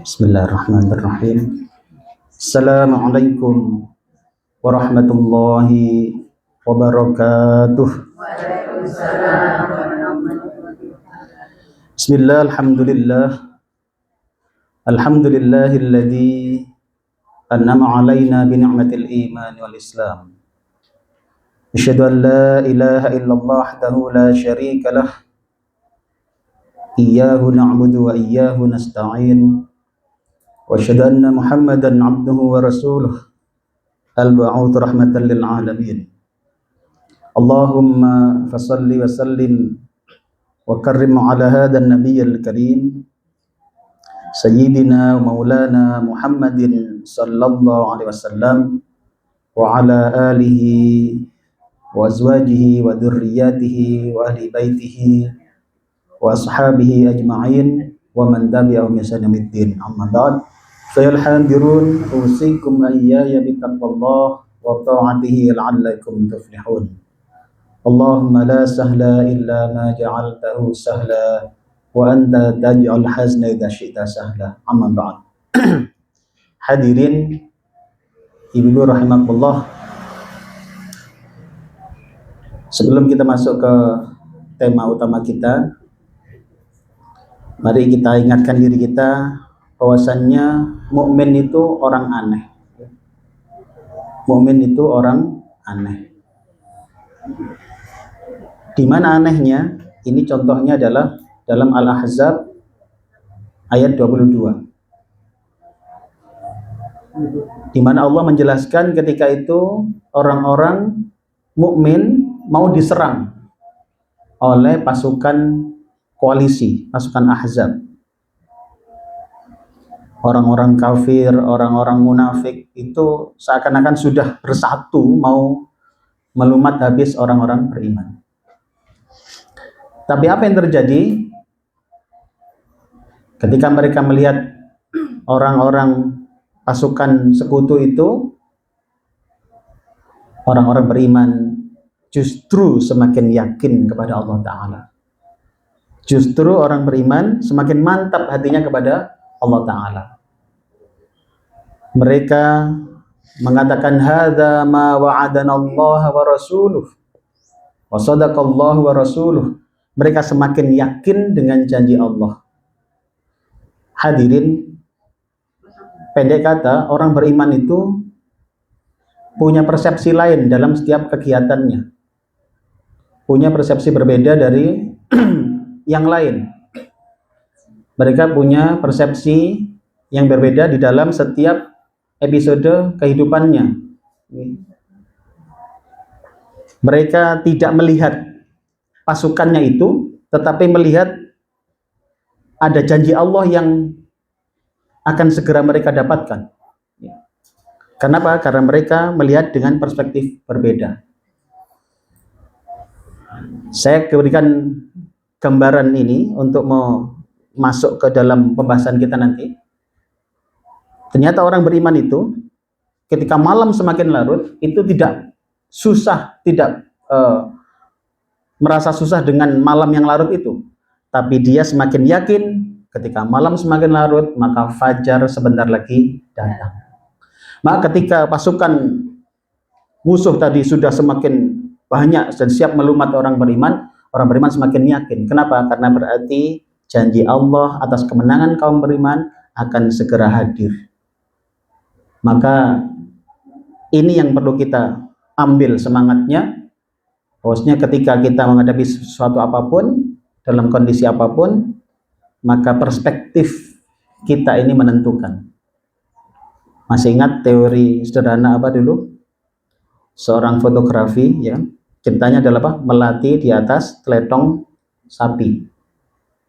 Bismillahirrahmanirrahim. Assalamualaikum warahmatullahi wabarakatuh. Bismillah, alhamdulillahilladzi an'ama alaina bi ni'matil iman wal islam. Asyhadu an la ilaha illallah wahdahu la syarika lah. Iyyahu na'budu wa iyyahu nasta'in. Wa asyhadu anna Muhammadan 'abduhu wa rasuluh al-ba'uts rahmatan lil alamin. Allahumma fashalli wa sallim wa karrim 'ala hadzal nabiyyil karim sayyidina wa maulana Muhammadin sallallahu alaihi wasallam wa 'ala alihi wa azwajihi wa dzurriyyatihi wa ahli baitihi wa ashabihi ajma'in wa man tabi'ahum bi ihsanin ila yaumid din. Amma ba'd. Fayal hadirun usikum ayyaya bittaqwallah wa ta'atihi la'allakum tuflihun. Allahumma la sahla illa ma ja'altahu sahla wa anta taj'al hazna idza syi'ta sahla. Amma ba'd. Hadirin ibu rahimakumullah. Sebelum kita masuk ke tema utama kita, mari kita ingatkan diri kita bahwasannya mukmin itu orang aneh. Mukmin itu orang aneh. Di mana anehnya? Ini contohnya adalah dalam Al-Ahzab ayat 22. Di mana Allah menjelaskan ketika itu orang-orang mukmin mau diserang oleh pasukan koalisi, pasukan Ahzab. Orang-orang kafir, orang-orang munafik itu seakan-akan sudah bersatu mau melumat habis orang-orang beriman. Tapi apa yang terjadi ketika mereka melihat orang-orang pasukan sekutu itu, orang-orang beriman justru semakin yakin kepada Allah Ta'ala. Justru orang beriman semakin mantap hatinya kepada Allah Ta'ala. Mereka mengatakan hadza ma wa'adana Allah wa rasuluh wa sadaqallahu wa rasuluh. Mereka semakin yakin dengan janji Allah. Hadirin, pendek kata, orang beriman itu punya persepsi lain dalam setiap kegiatannya. Punya persepsi berbeda dari yang lain. Mereka punya persepsi yang berbeda di dalam setiap episode kehidupannya. Mereka tidak melihat pasukannya itu, tetapi melihat ada janji Allah yang akan segera mereka dapatkan. Kenapa? Karena mereka melihat dengan perspektif berbeda. Saya berikan gambaran ini untuk mau masuk ke dalam pembahasan kita nanti. Ternyata orang beriman itu ketika malam semakin larut itu tidak merasa susah dengan malam yang larut itu, tapi dia semakin yakin ketika malam semakin larut maka fajar sebentar lagi datang. Maka ketika pasukan musuh tadi sudah semakin banyak dan siap melumat orang beriman semakin yakin. Kenapa? Karena berarti janji Allah atas kemenangan kaum beriman akan segera hadir. Maka ini yang perlu kita ambil semangatnya, bahwasanya ketika kita menghadapi sesuatu apapun, dalam kondisi apapun, maka perspektif kita ini menentukan. Masih ingat teori sederhana apa dulu? Seorang fotografi, ya, ceritanya adalah apa? Melati di atas teletong sapi.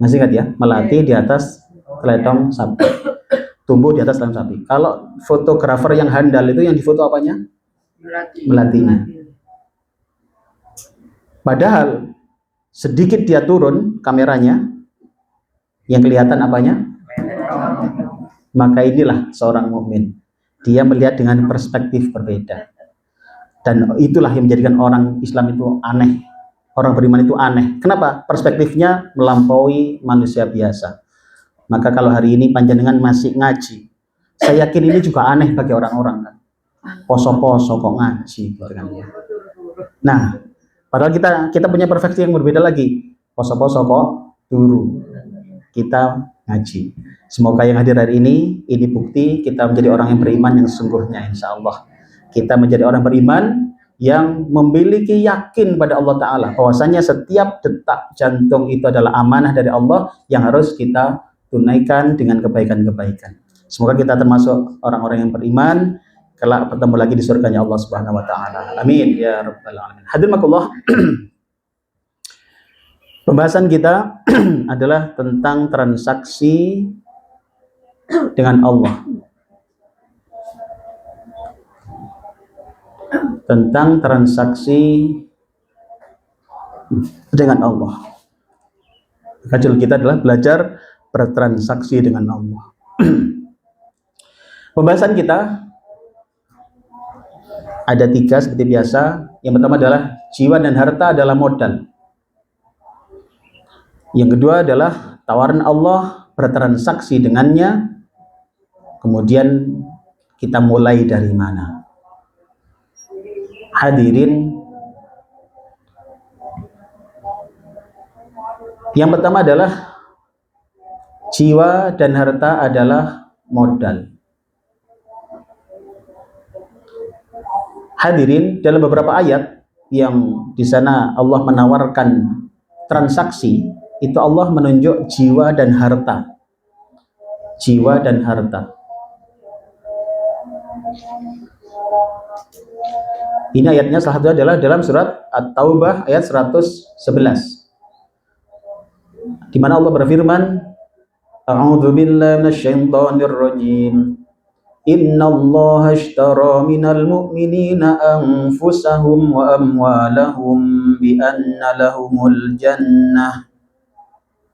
Masih ingat ya? Melati di atas teletong sapi. Tumbuh di atas teletong sapi. Kalau fotografer yang handal itu yang difoto apanya? Melatinya. Padahal sedikit dia turun kameranya, yang kelihatan apanya? Maka inilah seorang mukmin. Dia melihat dengan perspektif berbeda. Dan itulah yang menjadikan orang Islam itu aneh. Orang beriman itu aneh. Kenapa? Perspektifnya melampaui manusia biasa. Maka kalau hari ini panjenengan masih ngaji, saya yakin ini juga aneh bagi orang-orang kan. Poso-poso kok ngaji gitu kan ya. Nah, padahal kita punya persepsi yang berbeda lagi. Poso-poso kok turu. Kita ngaji. Semoga yang hadir hari ini bukti kita menjadi orang yang beriman yang sesungguhnya, insya Allah. Kita menjadi orang beriman yang memiliki yakin pada Allah Ta'ala bahwasanya setiap detak jantung itu adalah amanah dari Allah yang harus kita tunaikan dengan kebaikan-kebaikan. Semoga kita termasuk orang-orang yang beriman kelak bertemu lagi di surganya Allah Subhanahu wa taala. Amin ya rabbal alamin. Hadirin makullah. Pembahasan kita adalah tentang transaksi dengan Allah. Tentang transaksi dengan Allah. Judul kita adalah belajar bertransaksi dengan Allah. Pembahasan kita ada 3 seperti biasa. Yang pertama adalah jiwa dan harta adalah modal. Yang kedua adalah tawaran Allah bertransaksi dengannya. Kemudian kita mulai dari mana? Hadirin, yang pertama adalah jiwa dan harta adalah modal. Hadirin, dalam beberapa ayat yang di sana Allah menawarkan transaksi, itu Allah menunjuk jiwa dan harta. Jiwa dan harta. Ini ayatnya salah satu adalah dalam surat At-Taubah ayat 111. Di mana Allah berfirman, A'udzu billahi minasyaitonir rajim. Innallaha ashtara minal mu'minina anfusahum wa amwalahum bi anna lahumul jannah.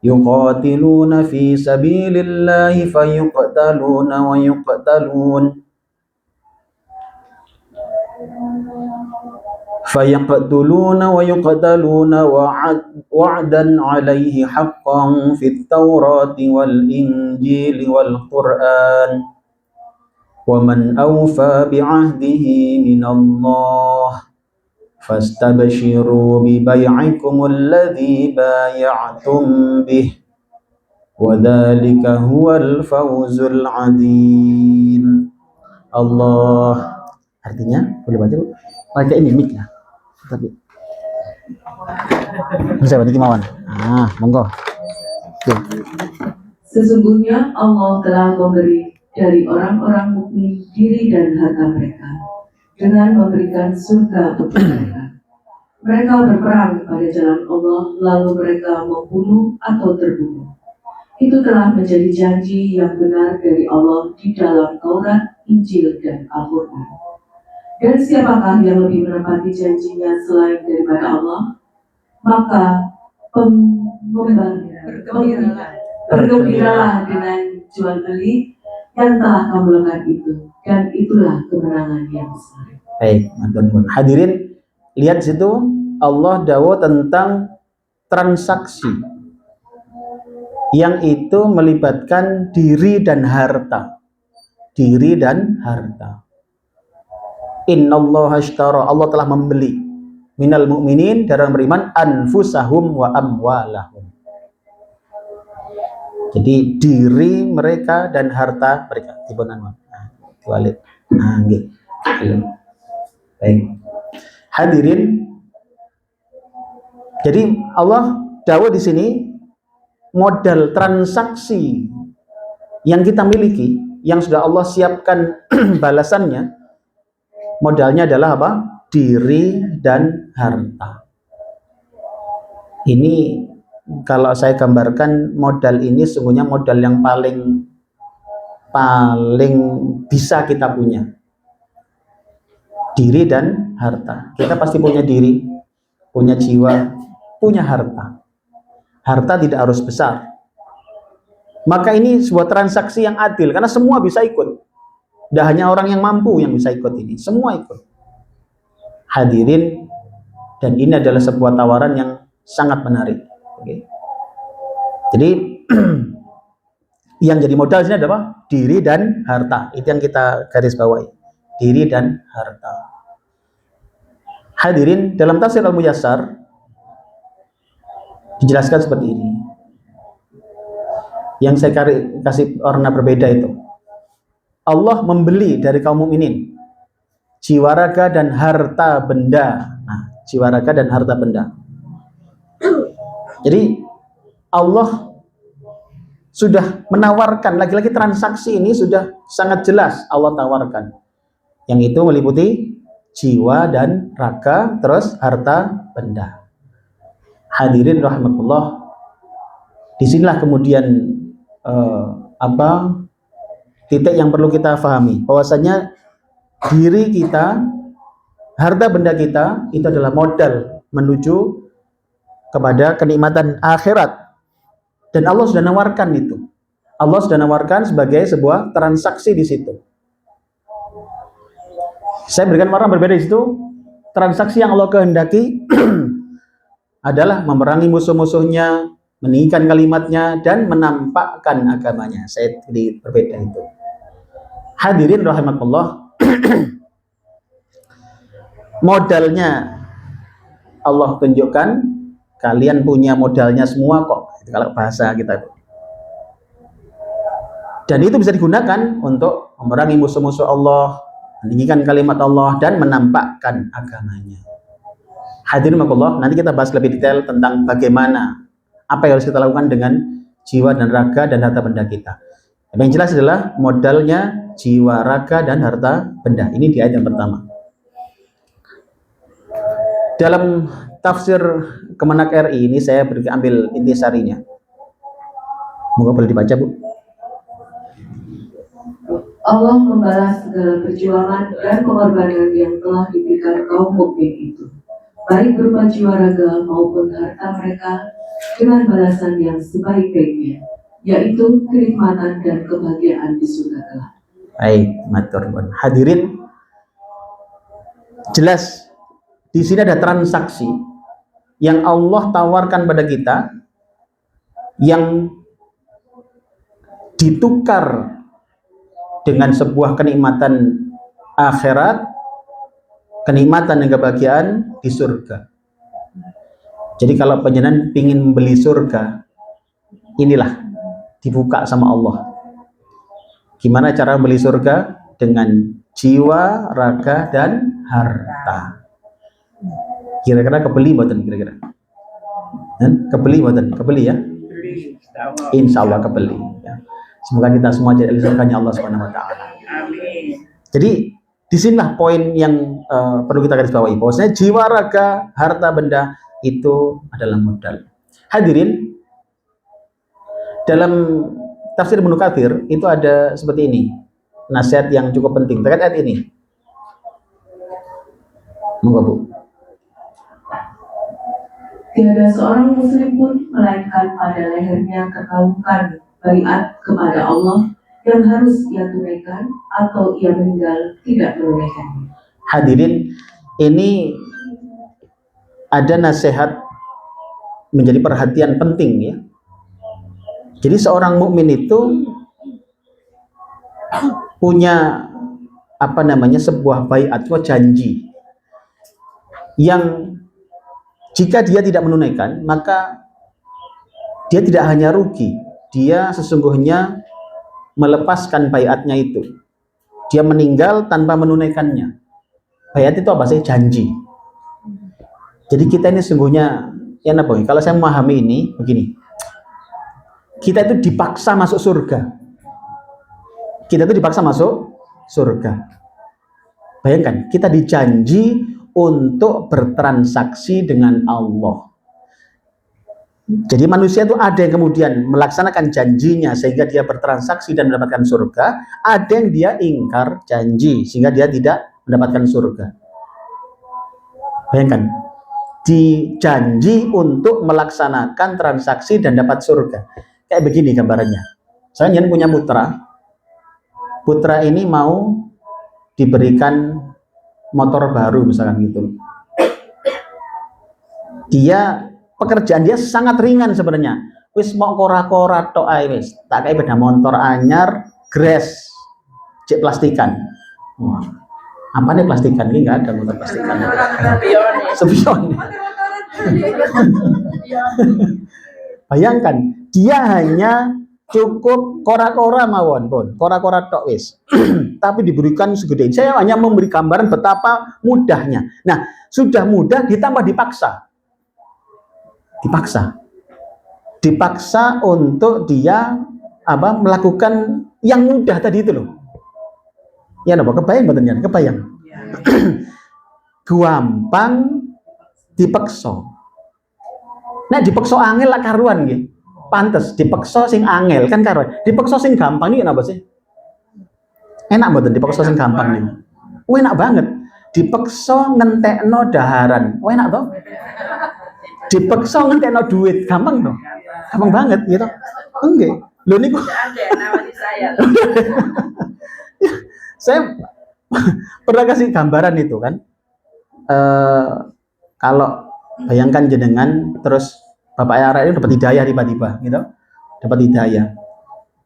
Yuqatiluna fi sabilillahi fayuqtaluna wa yuqtalun. فيقتلون ويقتلون وعدا عليه حقا في التوراة والإنجيل والقرآن ومن أوفى بعهده من الله فاستبشروا ببيعكم الذي بايعتم به وذلك هو الفوز العظيم. Allah, artinya boleh baca Bu? Baca ini mic lah. Tapi bisa bantu kemauan. Monggo. Sesungguhnya Allah telah memberi dari orang-orang mukmin diri dan harta mereka dengan memberikan surga untuk mereka. Mereka berperang pada jalan Allah, lalu mereka membunuh atau terbunuh. Itu telah menjadi janji yang benar dari Allah di dalam Taurat, Injil, dan Al-Quran. Dan siapakah yang lebih menepati janjinya selain daripada Allah? Maka bergembiralah dengan jual beli yang telah kamu lakukan itu, dan itulah kemenangan yang besar. Baik, hadirin, lihat situ Allah dawuh tentang transaksi yang itu melibatkan diri dan harta. Diri dan harta. Innallaha ashtara, Allah telah membeli minal mu'minin, dari orang beriman, anfusahum wa amwalahum. Jadi diri mereka dan harta mereka. Balik. Baik. Hadirin, jadi Allah dawuh di sini modal transaksi yang kita miliki, yang sudah Allah siapkan balasannya. Modalnya adalah apa? Diri dan harta. Ini kalau saya gambarkan, modal ini sungguhnya modal yang paling bisa kita punya. Diri dan harta. Kita pasti punya diri, punya jiwa, punya harta. Harta tidak harus besar. Maka ini sebuah transaksi yang adil, karena semua bisa ikut. Tidak hanya orang yang mampu yang bisa ikut ini, semua ikut. Hadirin, dan ini adalah sebuah tawaran yang sangat menarik. Oke. Jadi Yang jadi modal sini adalah diri dan harta. Itu yang kita garis bawahi. Diri dan harta. Hadirin, dalam tafsir Al-Muyassar dijelaskan seperti ini. Yang saya kasih warna berbeda itu. Allah membeli dari kaum mukminin jiwa raga dan harta benda. Nah, jiwa raga dan harta benda. Jadi Allah sudah menawarkan, lagi-lagi transaksi ini sudah sangat jelas Allah tawarkan. Yang itu meliputi jiwa dan raga, terus harta benda. Hadirin rahimakumullah, disinilah kemudian titik yang perlu kita pahami, bahwasanya diri kita, harta benda kita itu adalah modal menuju kepada kenikmatan akhirat. Dan Allah sudah nawarkan itu. Allah sudah nawarkan sebagai sebuah transaksi di situ. Saya berikan warna berbeda di situ. Transaksi yang Allah kehendaki adalah memerangi musuh-musuhnya, meninggikan kalimatnya, dan menampakkan agamanya. Saya beri berbeda itu. Hadirin rahimakumullah, modalnya Allah tunjukkan, kalian punya modalnya semua kok. Itu kalau bahasa kita. Dan itu bisa digunakan untuk memerangi musuh-musuh Allah, meninggikan kalimat Allah, dan menampakkan agamanya. Hadirin rahimakumullah, nanti kita bahas lebih detail tentang bagaimana, apa yang harus kita lakukan dengan jiwa dan raga dan harta benda kita. Yang jelas adalah modalnya jiwa, raga, dan harta benda. Ini di ayat yang pertama. Dalam tafsir Kemenak RI ini saya ambil intisarinya. Moga boleh dibaca, Bu. Allah membalas segala perjuangan dan pengorbanan yang telah diberikan kaum mukmin itu, baik berupa jiwa raga maupun harta mereka, dengan balasan yang sebaik-baiknya, yaitu kenikmatan dan kebahagiaan di surga kelak. Baik, matur nuwun. Hadirin, jelas di sini ada transaksi yang Allah tawarkan pada kita, yang ditukar dengan sebuah kenikmatan akhirat, kenikmatan dan kebahagiaan di surga. Jadi kalau panjenengan ingin membeli surga, inilah dibuka sama Allah. Gimana cara beli surga? Dengan jiwa, raga, dan harta. Kira-kira kebeli mboten kira-kira? Kebeli mboten? Kebeli ya? Insya Allah kebeli. Ya. Semoga kita semua jadi surganya Allah Subhanahu Wa Taala. Jadi disinilah poin yang perlu kita garis bawahi, bahwasanya jiwa, raga, harta benda itu adalah modal. Hadirin, dalam tafsir Ibnu Katsir itu ada seperti ini, nasihat yang cukup penting terkait ayat ini. Moga, Bu. Tiada seorang muslim pun melainkan pada lehernya terkalungkan baiat kepada Allah yang harus ia tunaikan atau ia meninggal tidak menunaikannya. Hadirin, ini ada nasihat menjadi perhatian penting ya. Jadi seorang mukmin itu punya sebuah baiat atau janji yang jika dia tidak menunaikan, maka dia tidak hanya rugi, dia sesungguhnya melepaskan baiatnya itu. Dia meninggal tanpa menunaikannya. Baiat itu apa sih? Janji. Jadi kita ini sesungguhnya, ya Nabi, kalau saya memahami ini begini, kita itu dipaksa masuk surga. Kita itu dipaksa masuk surga. Bayangkan, kita dijanji untuk bertransaksi dengan Allah. Jadi manusia itu ada yang kemudian melaksanakan janjinya sehingga dia bertransaksi dan mendapatkan surga, ada yang dia ingkar janji sehingga dia tidak mendapatkan surga. Bayangkan, dijanji untuk melaksanakan transaksi dan dapat surga. Kayak begini gambarannya. Saya punya putra. Putra ini mau diberikan motor baru misalkan gitu. Pekerjaan dia sangat ringan sebenarnya. wis mau kora-kora tok ae wis. Tak kayak beda motor anyar, gres, cek plastikan. Wah, apa nih plastikan ini? Nggak ada motor plastikan. Spion. Bayangkan, dia hanya cukup kora-kora mawon pun, kora-kora tok wis. Tapi diberikan segede. Saya hanya memberi gambaran betapa mudahnya. Nah, sudah mudah ditambah dipaksa. Dipaksa untuk dia melakukan yang mudah tadi itu loh. Ya napa kebayang mboten yen? Kebayang. Gampang dipaksa. Nek dipaksa angel lah karuan nggih. Pantes dipaksa sing angel kan karuan. Dipaksa sing gampang iki napa sih? Enak mboten dipaksa sing gampang niku. Enak banget. Dipaksa ngentekno daharan. Enak toh? Dipaksa ngentekno duit, gampang toh? Gampang banget gitu. Enggak. Lho niku saya pernah kasih gambaran itu kan. Kalau bayangkan jenengan terus Bapak Ara ini dapat hidayah tiba-tiba gitu. Dapat hidayah.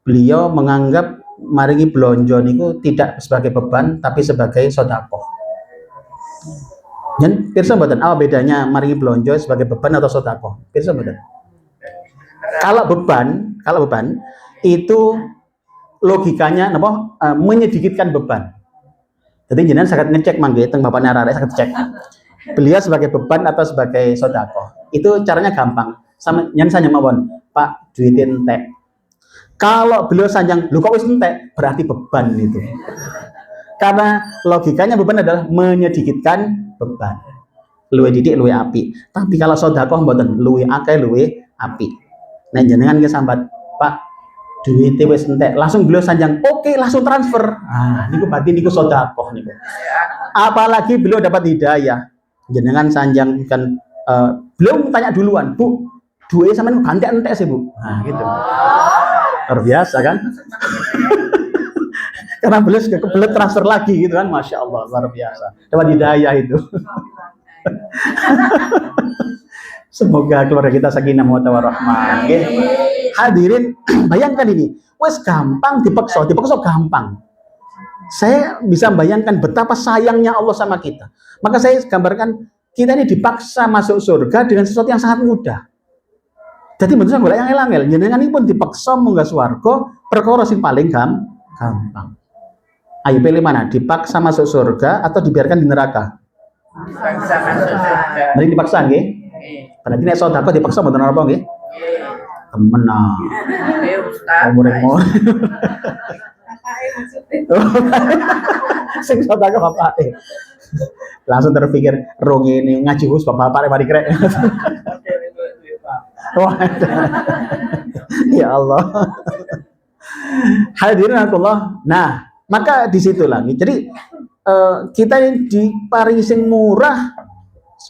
Beliau menganggap maringi blonjo niku tidak sebagai beban tapi sebagai sedekah. Yen pirsa mboten apa bedanya maringi blonjo sebagai beban atau sedekah? Pirsa mboten? Kalau beban itu logikanya napa menyedikitkan beban. Jadi jenengan sangat ngecek mangke teng bapaknya Rara sangat cek. Beliau sebagai beban atau sebagai sedekah. Itu caranya gampang. Sama nyen sanjang mawon, Pak duit entek. Kalau beliau sanjang, lu kok wis entek, berarti beban itu. Karena logikanya beban adalah menyedikitkan beban. Luwe didik, luwe api. Tapi kalau sedekah mboten, luwe akeh, luwe api. Nah jenengan ke sambat, Pak duitnya wis entek, langsung beliau sanjang, oke langsung transfer. Ah, niku berarti niku sedekah niku. Apalagi beliau dapat hidayah. Jenengan sanjang kan beliau tanya duluan, Bu, duitnya sampean ganti entek sih, Bu. Nah, gitu. Luar biasa kan? Karena beliau sudah kebelet transfer lagi gitu kan, Masya Allah, luar biasa. Dapat hidayah itu. Semoga keluarga kita sakinah mawaddah warahmah. Hadirin, bayangkan ini, wes gampang dipaksa gampang. Saya bisa bayangkan betapa sayangnya Allah sama kita. Maka saya gambarkan kita ini dipaksa masuk surga dengan sesuatu yang sangat mudah. Jadi menurut saya yang angel-angel, jenengan ini pun dipaksa munggah swarga, perkara sing paling gampang. Ayo pilih mana? Dipaksa masuk surga atau dibiarkan di neraka? Dipaksa masuk surga. Mari dipaksa nggih. Berarti nek sedekah dipaksa mboten apa nggih? Temen ah. Umur-umur. Sing sedekah bapake. Langsung terpikir rong ini ngaji hus bapak mari krek. Ya Allah. Hadirin Allah. Nah, maka di situ lagi. Jadi kita ini diparingi sing murah,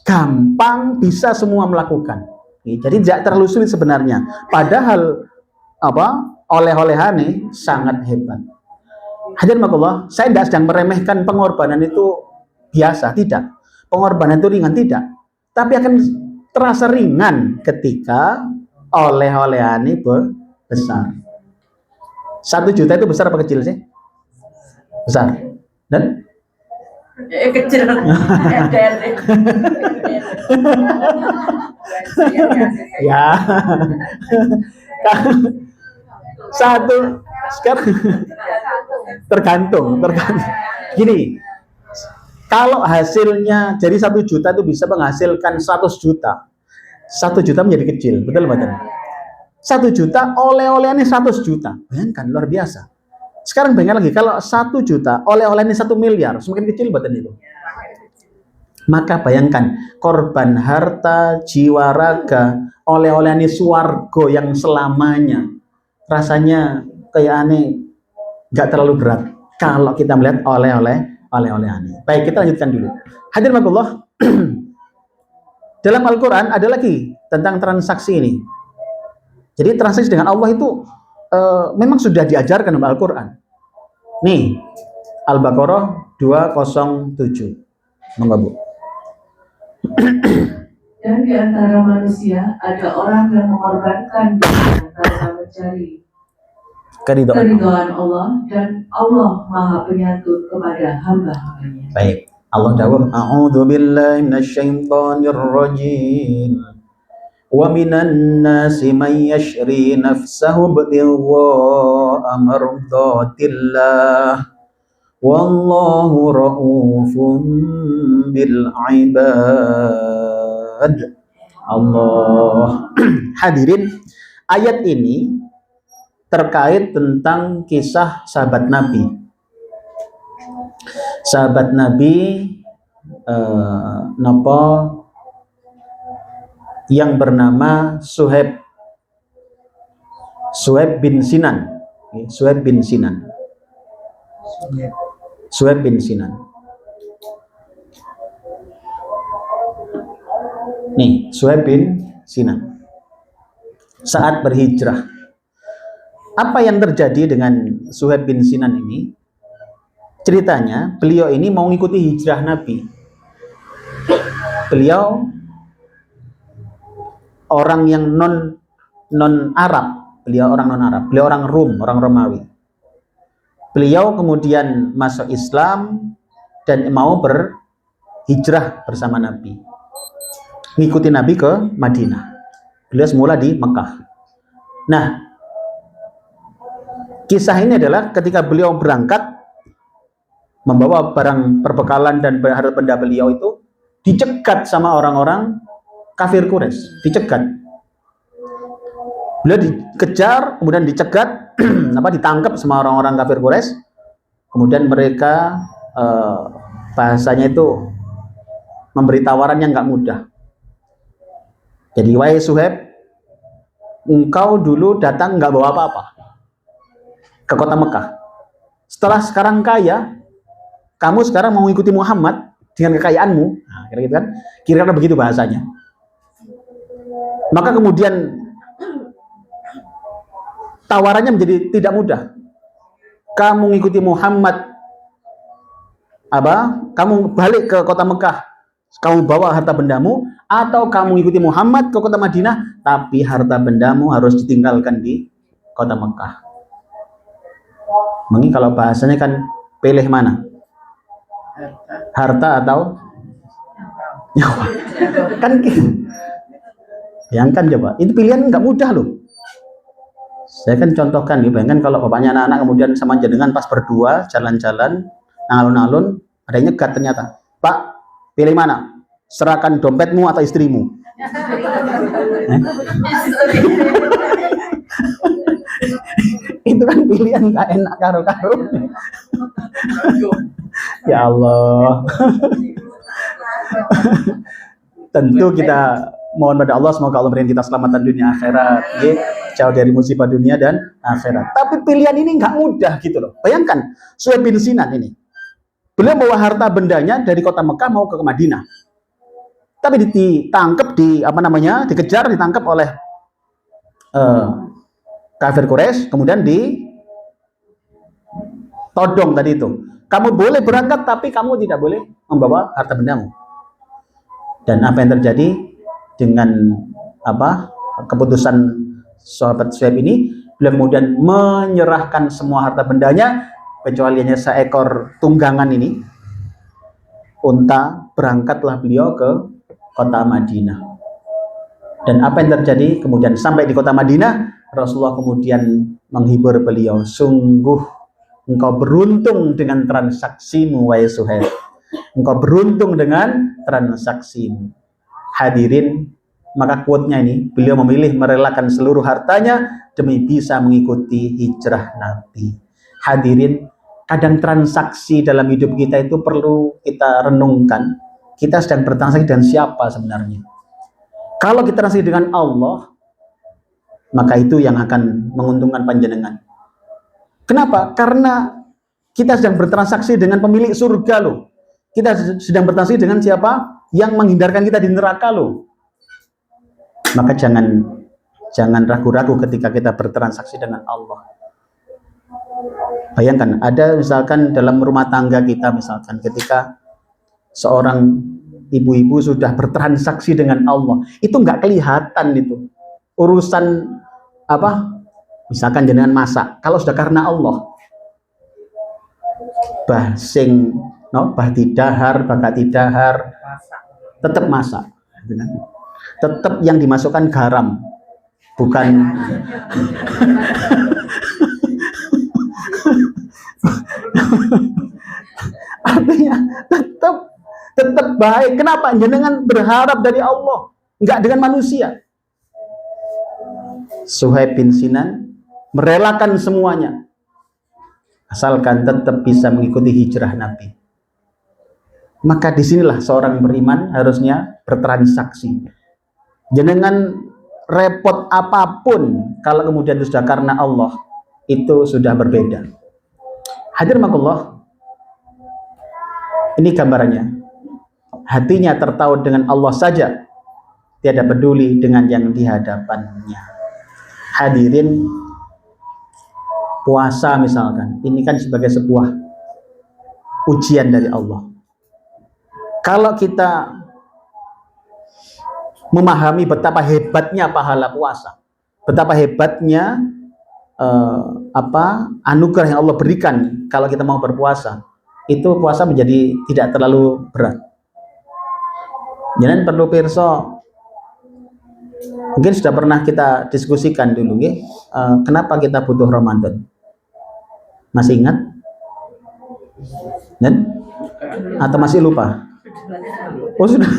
gampang bisa semua melakukan. Jadi tidak terlalu sulit sebenarnya. Padahal oleh-olehane sangat hebat. Hadirin Allah, saya tidak sedang meremehkan pengorbanan itu biasa, tidak. Pengorbanan itu ringan, tidak. Tapi akan terasa ringan ketika oleh-olehan itu besar. 1 juta itu besar apa kecil sih? Besar. Dan? Kecil. Ya. Satu sekarang tergantung. Gini, kalau hasilnya jadi 1 juta itu bisa menghasilkan 100 juta. 1 juta menjadi kecil, betul betul. 1 juta oleh-olehnya 100 juta. Bayangkan luar biasa. Sekarang bayangkan lagi kalau 1 juta oleh-olehnya 1 miliar, semakin kecil betul itu. Maka bayangkan korban harta, jiwa, raga, oleh-olehnya swarga yang selamanya. Rasanya kayak aneh, nggak terlalu berat kalau kita melihat oleh-oleh. Baik, kita lanjutkan dulu. Hadirin Allah, dalam Al-Quran ada lagi tentang transaksi ini. Jadi transaksi dengan Allah itu memang sudah diajarkan dalam Al-Quran. Nih, Al-Baqarah 207. Monggo Bu. Dan Dan di antara manusia ada orang yang mengorbankan dirinya karena mencari keridhaan Allah, dan Allah Maha Penyantun kepada hamba-hambanya. Baik. Allah dawuh, a'udzu billahi minasyaitonir rajim. Wa minan nasi may yashri nafsahu ibtigha'a mardatillah. Wallahu raufum bil ibad. Allah. Hadirin, ayat ini terkait tentang kisah sahabat Nabi. Sahabat Nabi yang bernama Suhaib bin Sinan. Suhaib bin Sinan. Nih, Suhaib bin Sinan. Saat berhijrah, apa yang terjadi dengan Suhaib bin Sinan ini? Ceritanya, beliau ini mau mengikuti hijrah Nabi. Beliau orang yang non Arab, beliau orang non Arab, beliau orang Rum, orang Romawi. Beliau kemudian masuk Islam dan mau berhijrah bersama Nabi, mengikuti Nabi ke Madinah. Beliau semula di Mekah. Nah, kisah ini adalah ketika beliau berangkat membawa barang perbekalan dan harta benda beliau itu dicegat sama orang-orang kafir Quraisy, dicegat. Beliau dikejar, kemudian dicegat, ditangkap sama orang-orang kafir Quraisy. Kemudian mereka bahasanya itu memberi tawaran yang nggak mudah. Jadi, wahai Suhaib, engkau dulu datang nggak bawa apa-apa ke kota Mekah. Setelah sekarang kaya, kamu sekarang mau mengikuti Muhammad dengan kekayaanmu. Nah, kira-kira kan? Kira-kira begitu bahasanya. Maka kemudian tawarannya menjadi tidak mudah. Kamu mengikuti Muhammad, kamu balik ke kota Mekah, kamu bawa harta bendamu, atau kamu mengikuti Muhammad ke kota Madinah, tapi harta bendamu harus ditinggalkan di kota Mekah. Mungkin kalau bahasanya kan pilih mana? Harta atau nyawa? Kan bayangkan coba, itu pilihan nggak mudah loh. Saya kan contohkan, bayangkan kalau bapaknya anak-anak kemudian sama jenengan pas berdua jalan-jalan, alun-alun, ada yang nyegat ternyata, Pak, pilih mana? Serahkan dompetmu atau istrimu? Itu kan pilihan gak enak karo-karo. Ya Allah. Tentu kita mohon pada Allah, semoga Allah berikan kita selamatan dunia akhirat, jauh dari musibah dunia dan akhirat. Tapi pilihan ini nggak mudah gitu loh. Bayangkan Suhaib bin Sinan ini, beliau bawa harta bendanya dari kota Mekah mau ke Madinah, tapi ditangkap, dikejar, ditangkap oleh kafir Quraisy, kemudian ditodong tadi itu. Kamu boleh berangkat, tapi kamu tidak boleh membawa harta bendamu. Dan apa yang terjadi dengan keputusan sahabat Suhaib ini? Beliau kemudian menyerahkan semua harta bendanya, kecuali hanya seekor tunggangan ini, unta. Berangkatlah beliau ke kota Madinah. Dan apa yang terjadi? Kemudian sampai di kota Madinah, Rasulullah kemudian menghibur beliau, sungguh engkau beruntung dengan transaksimu, wahai Suhaib. Engkau beruntung dengan transaksimu. Hadirin, maka quote-nya ini, beliau memilih merelakan seluruh hartanya demi bisa mengikuti hijrah Nabi. Hadirin, kadang transaksi dalam hidup kita itu perlu kita renungkan. Kita sedang bertransaksi dengan siapa sebenarnya? Kalau kita transaksi dengan Allah, maka itu yang akan menguntungkan panjenengan. Kenapa? Karena kita sedang bertransaksi dengan pemilik surga loh. Kita sedang bertransaksi dengan siapa? Yang menghindarkan kita di neraka loh. Maka jangan ragu-ragu ketika kita bertransaksi dengan Allah. Bayangkan, ada misalkan dalam rumah tangga kita, misalkan ketika seorang ibu-ibu sudah bertransaksi dengan Allah. Itu nggak kelihatan itu. Urusan apa? Misalkan jenengan masak, kalau sudah karena Allah, bah sing no, bah tidahar, bakat tidahar, tetap masak. Tetap yang dimasukkan garam, bukan artinya tetap baik. Kenapa? Jenengan berharap dari Allah, enggak dengan manusia. Suhaib bin Sinan merelakan semuanya asalkan tetap bisa mengikuti hijrah Nabi. Maka disinilah seorang beriman harusnya bertransaksi. Jenengan repot apapun, kalau kemudian itu sudah karena Allah, itu sudah berbeda. Hadir makullah, ini gambarannya. Hatinya tertaut dengan Allah saja, tiada peduli dengan yang di hadapannya. Hadirin, puasa misalkan, ini kan sebagai sebuah ujian dari Allah. Kalau kita memahami betapa hebatnya pahala puasa, betapa hebatnya anugerah yang Allah berikan kalau kita mau berpuasa, itu puasa menjadi tidak terlalu berat. Jangan perlu pirsa, mungkin sudah pernah kita diskusikan dulu ya, kenapa kita butuh Ramadan. Masih ingat? Dan? Atau masih lupa? Oh sudah.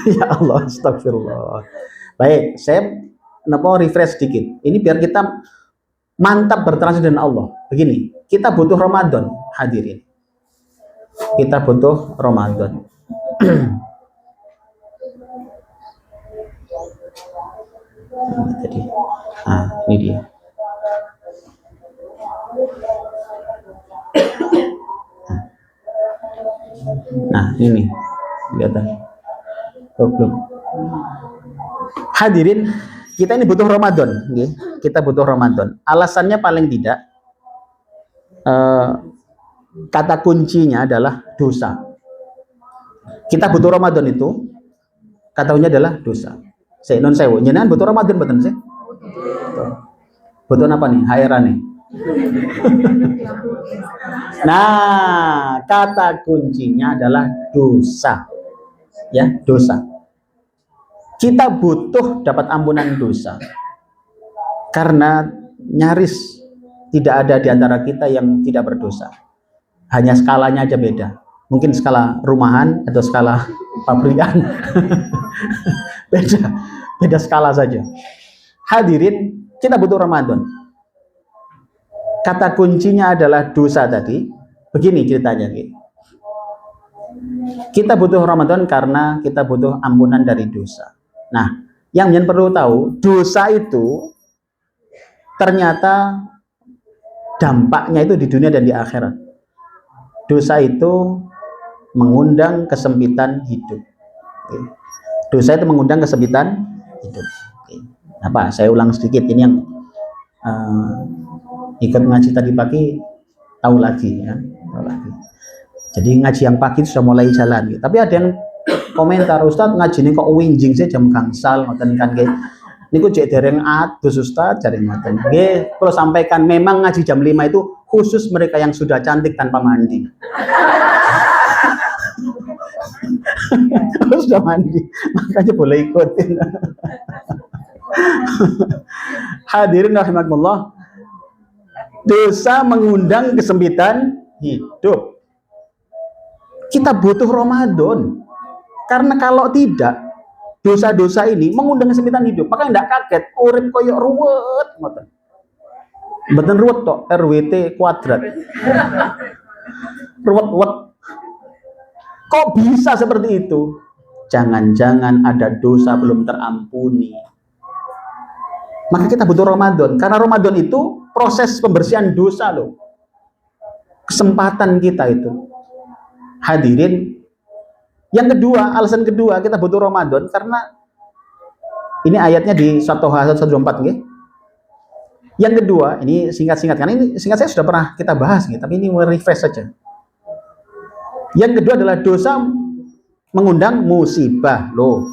Ya Allah, astagfirullah. Baik, saya refresh sedikit. Ini biar kita mantap bertransaksi dengan Allah. Begini, kita butuh Ramadan, hadirin. Kita butuh Ramadan. Jadi, ini dia. Nah, ini kelihatan. Belum. Hadirin, kita ini butuh Ramadan, okay? Kita butuh Ramadan. Alasannya paling tidak, kata kuncinya adalah dosa. Kita butuh Ramadan itu, kata kuncinya adalah dosa. Saya non sewu, jenengan butuh Ramadan betul sih? Butuh apa nih? Hairan nih. Nah, kata kuncinya adalah dosa. Ya, dosa. Kita butuh dapat ampunan dosa. Karena nyaris tidak ada di antara kita yang tidak berdosa. Hanya skalanya aja beda. Mungkin skala rumahan atau skala pabrikan. Beda skala saja. Hadirin, kita butuh Ramadan. Kata kuncinya adalah dosa tadi. Begini ceritanya, kita butuh Ramadan karena kita butuh ampunan dari dosa. Nah, yang kalian perlu tahu, dosa itu ternyata dampaknya itu di dunia dan di akhirat. Dosa itu mengundang kesempitan hidup. Dosa itu mengundang kesempitan hidup. Apa? Saya ulang sedikit, ini yang ikut ngaji tadi pagi tahu lagi ya, tahu lagi. Jadi ngaji yang pagi itu sudah mulai jalan. Tapi ada yang komentar, Ustadz ngaji ini kok winjing sih jam gangsal, ngoten kan nggih. Niku jek dereng adus Ustadz, jare ngoten. Nggih, kalau sampaikan memang ngaji jam 5 itu khusus mereka yang sudah cantik tanpa mandi. Sudah mandi, makanya boleh ikutin. Hadirin rahimakumullah, dosa mengundang kesempitan hidup. Kita butuh Ramadan. Karena kalau tidak, dosa-dosa ini mengundang kesempitan hidup. Maka tidak kaget, urip koyo ruwet. Betul ruwet toh, RWT kuadrat. Ruwet-ruwet. Kok bisa seperti itu? Jangan-jangan ada dosa belum terampuni. Maka kita butuh Ramadan. Karena Ramadan itu proses pembersihan dosa loh. Kesempatan kita itu. Hadirin, yang kedua, alasan kedua kita butuh Ramadan karena ini ayatnya di suatu hal 124 nggih. Yang kedua, ini singkat-singkat karena ini singkat saya sudah pernah kita bahas nggih, tapi ini refresh saja. Yang kedua adalah dosa mengundang musibah. Loh.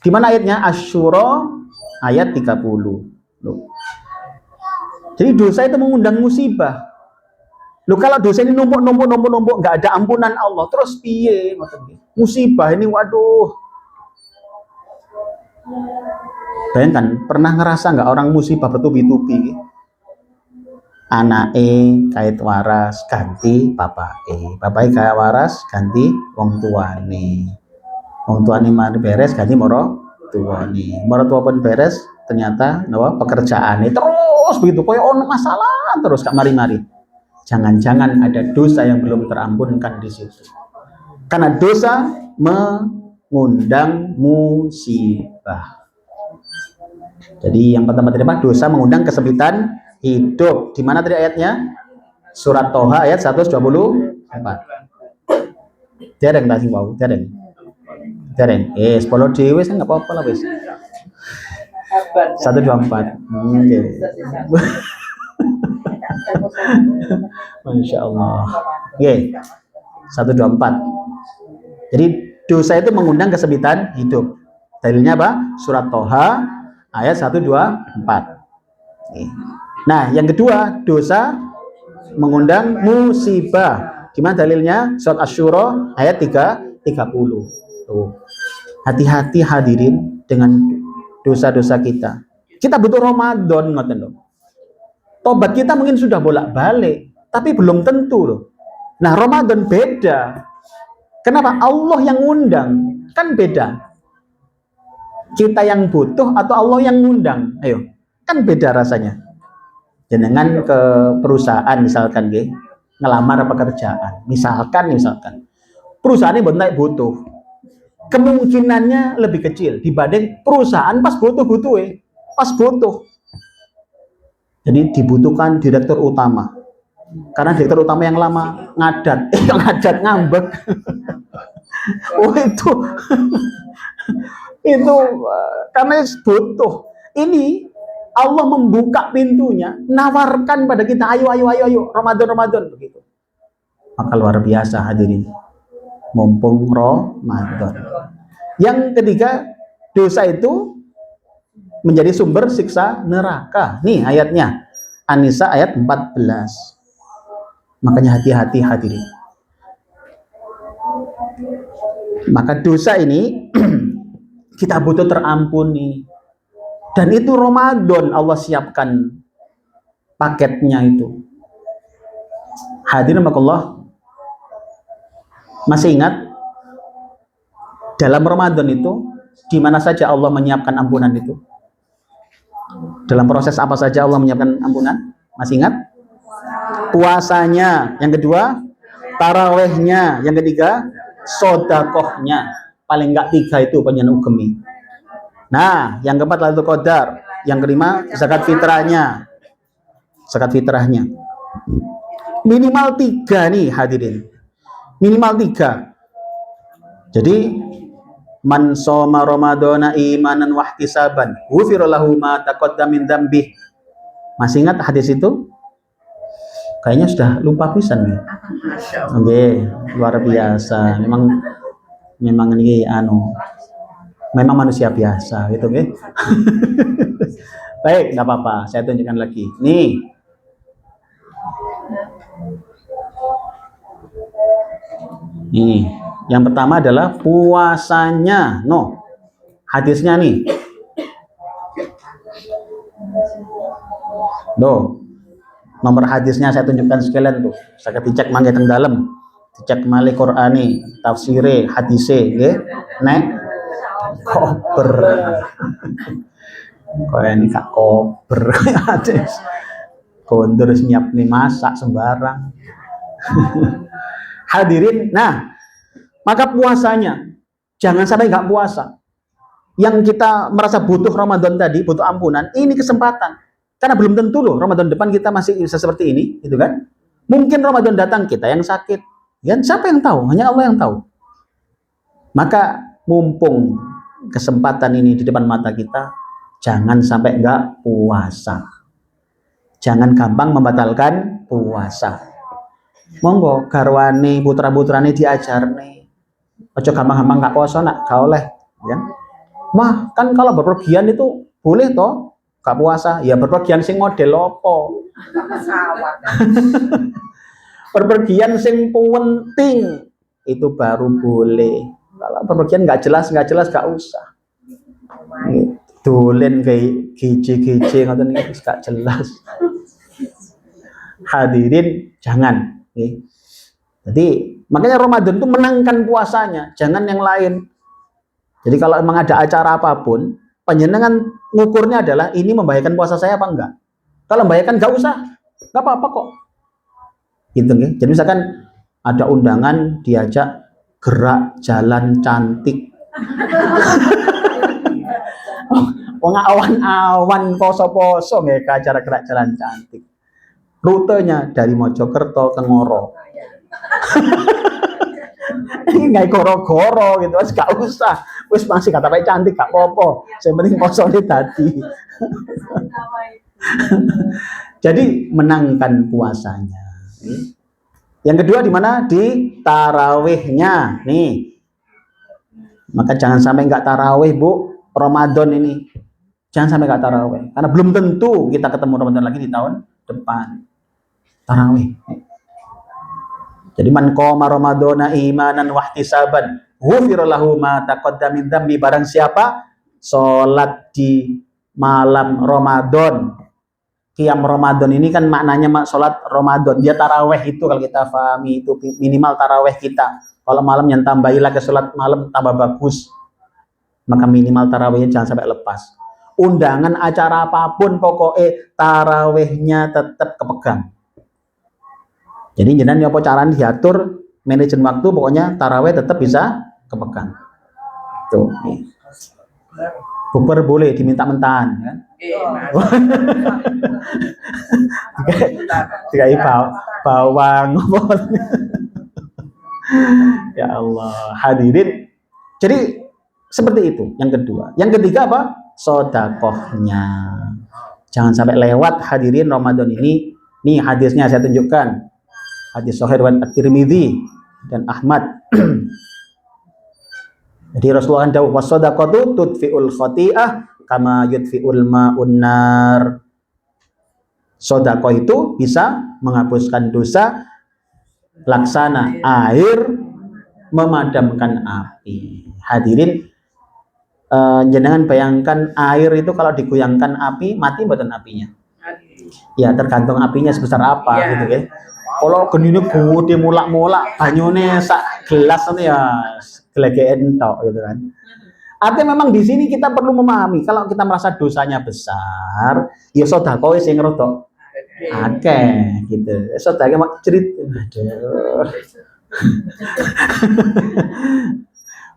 Di mana ayatnya? Asy-Syura ayat 30. Loh. Jadi dosa itu mengundang musibah. Loh, kalau dosa ini numpuk, nggak ada ampunan Allah, terus piye? Musibah ini, waduh. Bayangkan, pernah ngerasa nggak orang musibah bertubi-tubi? Anake kait waras ganti bapake, bapake kaya waras ganti wong tuane mari beres ganti moro tua pun beres, ternyata pekerjaane terus begitu, koyo ono masalah terus gak mari-mari. Jangan-jangan ada dosa yang belum terampunkan di situ, karena dosa mengundang musibah. Jadi yang pertama tadi, dosa mengundang kesempitan hidup. Di mana tadi ayatnya? Surat Toha ayat 124. Dereng tadi wow, dereng. 10 dhewe enggak apa-apa lah wis. 124. Oke. Masya Allah. Oke. 124. Jadi dosa itu mengundang kesempitan hidup. Dalilnya apa? Surat Toha ayat 124. Nah, yang kedua, dosa mengundang musibah. Gimana dalilnya? Surat Asy-Syura ayat 30. Tuh. Hati-hati hadirin dengan dosa-dosa kita. Kita butuh Ramadan, ngoten lho. Tobat kita mungkin sudah bolak-balik, tapi belum tentu loh. Nah, Ramadan beda. Kenapa? Allah yang ngundang, kan beda. Kita yang butuh atau Allah yang ngundang? Ayo, kan beda rasanya. Jenengan ke perusahaan misalkan ngelamar pekerjaan, misalkan perusahaannya benar butuh, kemungkinannya lebih kecil dibanding perusahaan pas butuh. Jadi dibutuhkan direktur utama, karena direktur utama yang lama ngadat ngambek. Oh itu karena butuh. Ini Allah membuka pintunya, nawarkan pada kita, ayo Ramadan begitu. Maka luar biasa hadirin, mumpung Ramadan. Yang ketiga, dosa itu menjadi sumber siksa neraka. Nih ayatnya, An-Nisa ayat 14. Makanya hati-hati hadirin. Maka dosa ini kita butuh terampuni. Dan itu Ramadan Allah siapkan paketnya itu. Hadirin Allah, masih ingat dalam Ramadan itu di mana saja Allah menyiapkan ampunan itu? Dalam proses apa saja Allah menyiapkan ampunan? Masih ingat? Puasanya. Yang kedua, tarawehnya. Yang ketiga, sodakohnya. Paling enggak 3 itu panjenengan ugemi. Nah, yang keempat Lailatul Qadar, yang kelima zakat fitrahnya. Minimal 3 nih hadirin. Minimal 3. Jadi man shoma ramadhana imanan wa ihtisaban ghufira lahu ma taqaddama min dzambih. Masih ingat hadis itu? Kayaknya sudah lupa pisan nih. Oke, luar biasa. Memang ini memang manusia biasa gitu nggih. Baik, enggak apa-apa, saya tunjukkan lagi. Nih. Ini, yang pertama adalah puasanya. Hadisnya nih. Nomor hadisnya saya tunjukkan sekalian tuh. Saya dicek mangke teng dalem. Dicek malih Qur'ani, tafsire, hadise nggih. Nek koper. Kayak ini kak koper. Kondur nyiap nih masak sembarang. Hadirin, nah, maka puasanya jangan sampai nggak puasa. Yang kita merasa butuh Ramadan tadi, butuh ampunan, ini kesempatan. Karena belum tentu loh Ramadan depan kita masih bisa seperti ini, gitu kan? Mungkin Ramadan datang kita yang sakit, kan? Siapa yang tahu? Hanya Allah yang tahu. Maka mumpung kesempatan ini di depan mata kita, jangan sampai nggak puasa. Jangan gampang membatalkan puasa. Monggo garwane putra-putrane diajarne. Aja gampang-gampang gak poso nak gak oleh, ya. Mah, kan kalau berpergian itu boleh toh gak puasa. Ya berpergian sing model opo? Pesawat. Berpergian sing penting itu baru boleh. Kalau berpergian nggak jelas gak usah. Dolen kayak gece ngoten iki gak jelas. Hadirin jangan. Jadi makanya Ramadan itu menangkan puasanya, jangan yang lain. Jadi kalau emang ada acara apapun, penjenengan ngukurnya adalah ini membahayakan puasa saya apa enggak. Kalau membahayakan nggak usah, nggak apa-apa kok. Gitu ya. Jadi misalkan ada undangan diajak gerak jalan cantik. Wong awan-awan poso-poso nggak ke acara gerak jalan cantik. Rutenya dari Mojokerto ke Ngoro. Ini nggak goro-goro gitu, wes gak usah, wes masih kata baik cantik gak popo, yang penting posone tadi. Jadi menangkan puasanya. Yang kedua di mana? Di tarawihnya nih. Maka jangan sampai nggak tarawih Bu, Ramadan ini. Jangan sampai nggak tarawih, karena belum tentu kita ketemu Ramadan lagi di tahun depan. Tarawih. Jadi man qoma ramadhana imanan wa ihtisaban ghufira lahu ma taqaddama min dzambi. Barang siapa salat di malam Ramadan. Qiyam Ramadan ini kan maknanya salat Ramadan. Dia tarawih itu kalau kita pahami itu minimal tarawih kita. Kalau malam yang tambahilah ke salat malam tambah bagus. Maka minimal tarawihnya jangan sampai lepas. Undangan acara apapun pokoknya tarawihnya tetap kepegang. Jadi jenengan apa caranya diatur manajemen waktu, pokoknya tarawih tetap bisa kepegang. Tuh. Bubar boleh diminta mentahan kan? Dikai bawang. Ya Allah, hadirin. Jadi seperti itu yang kedua. Yang ketiga apa? Sedekahnya. Jangan sampai lewat hadirin Ramadan ini. Nih hadisnya saya tunjukkan. Hadis sahih riwayat At-Tirmidzi dan Ahmad. Jadi Rasulullah dawuh wasadaqatu tudfiul khati'ah kama yudfiul ma'un nar. Sedekah itu bisa menghapuskan dosa laksana air memadamkan api. Hadirin jenengan bayangkan air itu kalau digoyangkan api mati mboten apinya? Ya tergantung apinya sebesar apa gitu ya. Kalau genine gede mulak-mulak banyune sak gelas ya glegeken tok gitu kan. Artinya memang di sini kita perlu memahami kalau kita merasa dosanya besar, ya sedekah sing rodok akeh gitu. Sedekah mak cerit.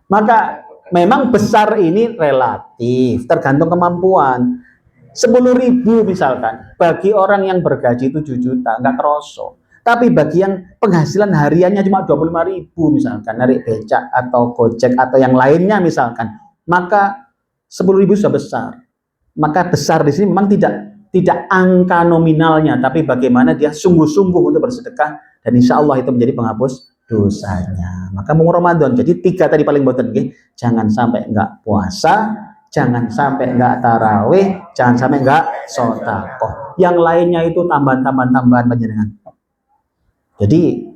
Maka memang besar ini relatif, tergantung kemampuan. 10.000 misalkan, bagi orang yang bergaji 7 juta nggak kerosok. Tapi bagi yang penghasilan hariannya cuma 25.000 misalkan, narik becak atau gojek atau yang lainnya misalkan, maka 10.000 sudah besar. Maka besar di sini memang tidak angka nominalnya, tapi bagaimana dia sungguh-sungguh untuk bersedekah, dan insya Allah itu menjadi penghapus dosanya. Maka mau Ramadan, jadi 3 tadi paling boten, jangan sampai enggak puasa, jangan sampai enggak tarawih, jangan sampai enggak sedekah. Yang lainnya itu tambahan panjenengan. Jadi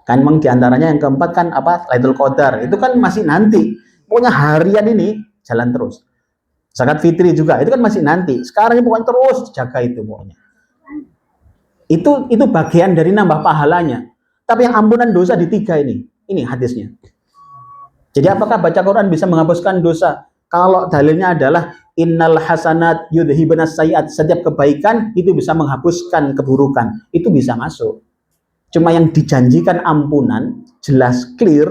kan memang diantaranya yang keempat kan apa? Lailatul Qadar. Itu kan masih nanti. Pokoknya harian ini jalan terus. Zakat fitri juga itu kan masih nanti. Sekarang ini pokoknya terus jaga itu pokoknya. Itu bagian dari nambah pahalanya. Tapi yang ampunan dosa di 3 ini hadisnya. Jadi apakah baca Quran bisa menghapuskan dosa? Kalau dalilnya adalah innal hasanat yudhibunas sayyiat, setiap kebaikan itu bisa menghapuskan keburukan. Itu bisa masuk. Cuma yang dijanjikan ampunan jelas clear,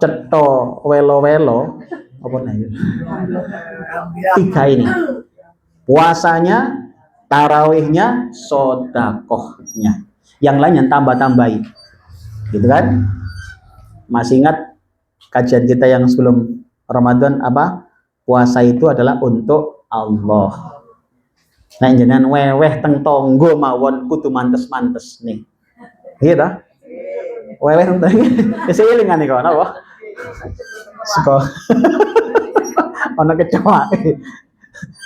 ceto welo-welo apa namanya? 3 ini. Puasanya, tarawihnya, sedekahnya. Yang lain yang tambah-tambahin. Gitu kan? Masih ingat kajian kita yang sebelum Ramadan apa? Puasa itu adalah untuk Allah. Nah jenengan weweh teng tonggo mawon kudu mantes-mantes nih. Iya ta? Weleh enten. Wis eling kan iku napa? Seko. Ana kecoa.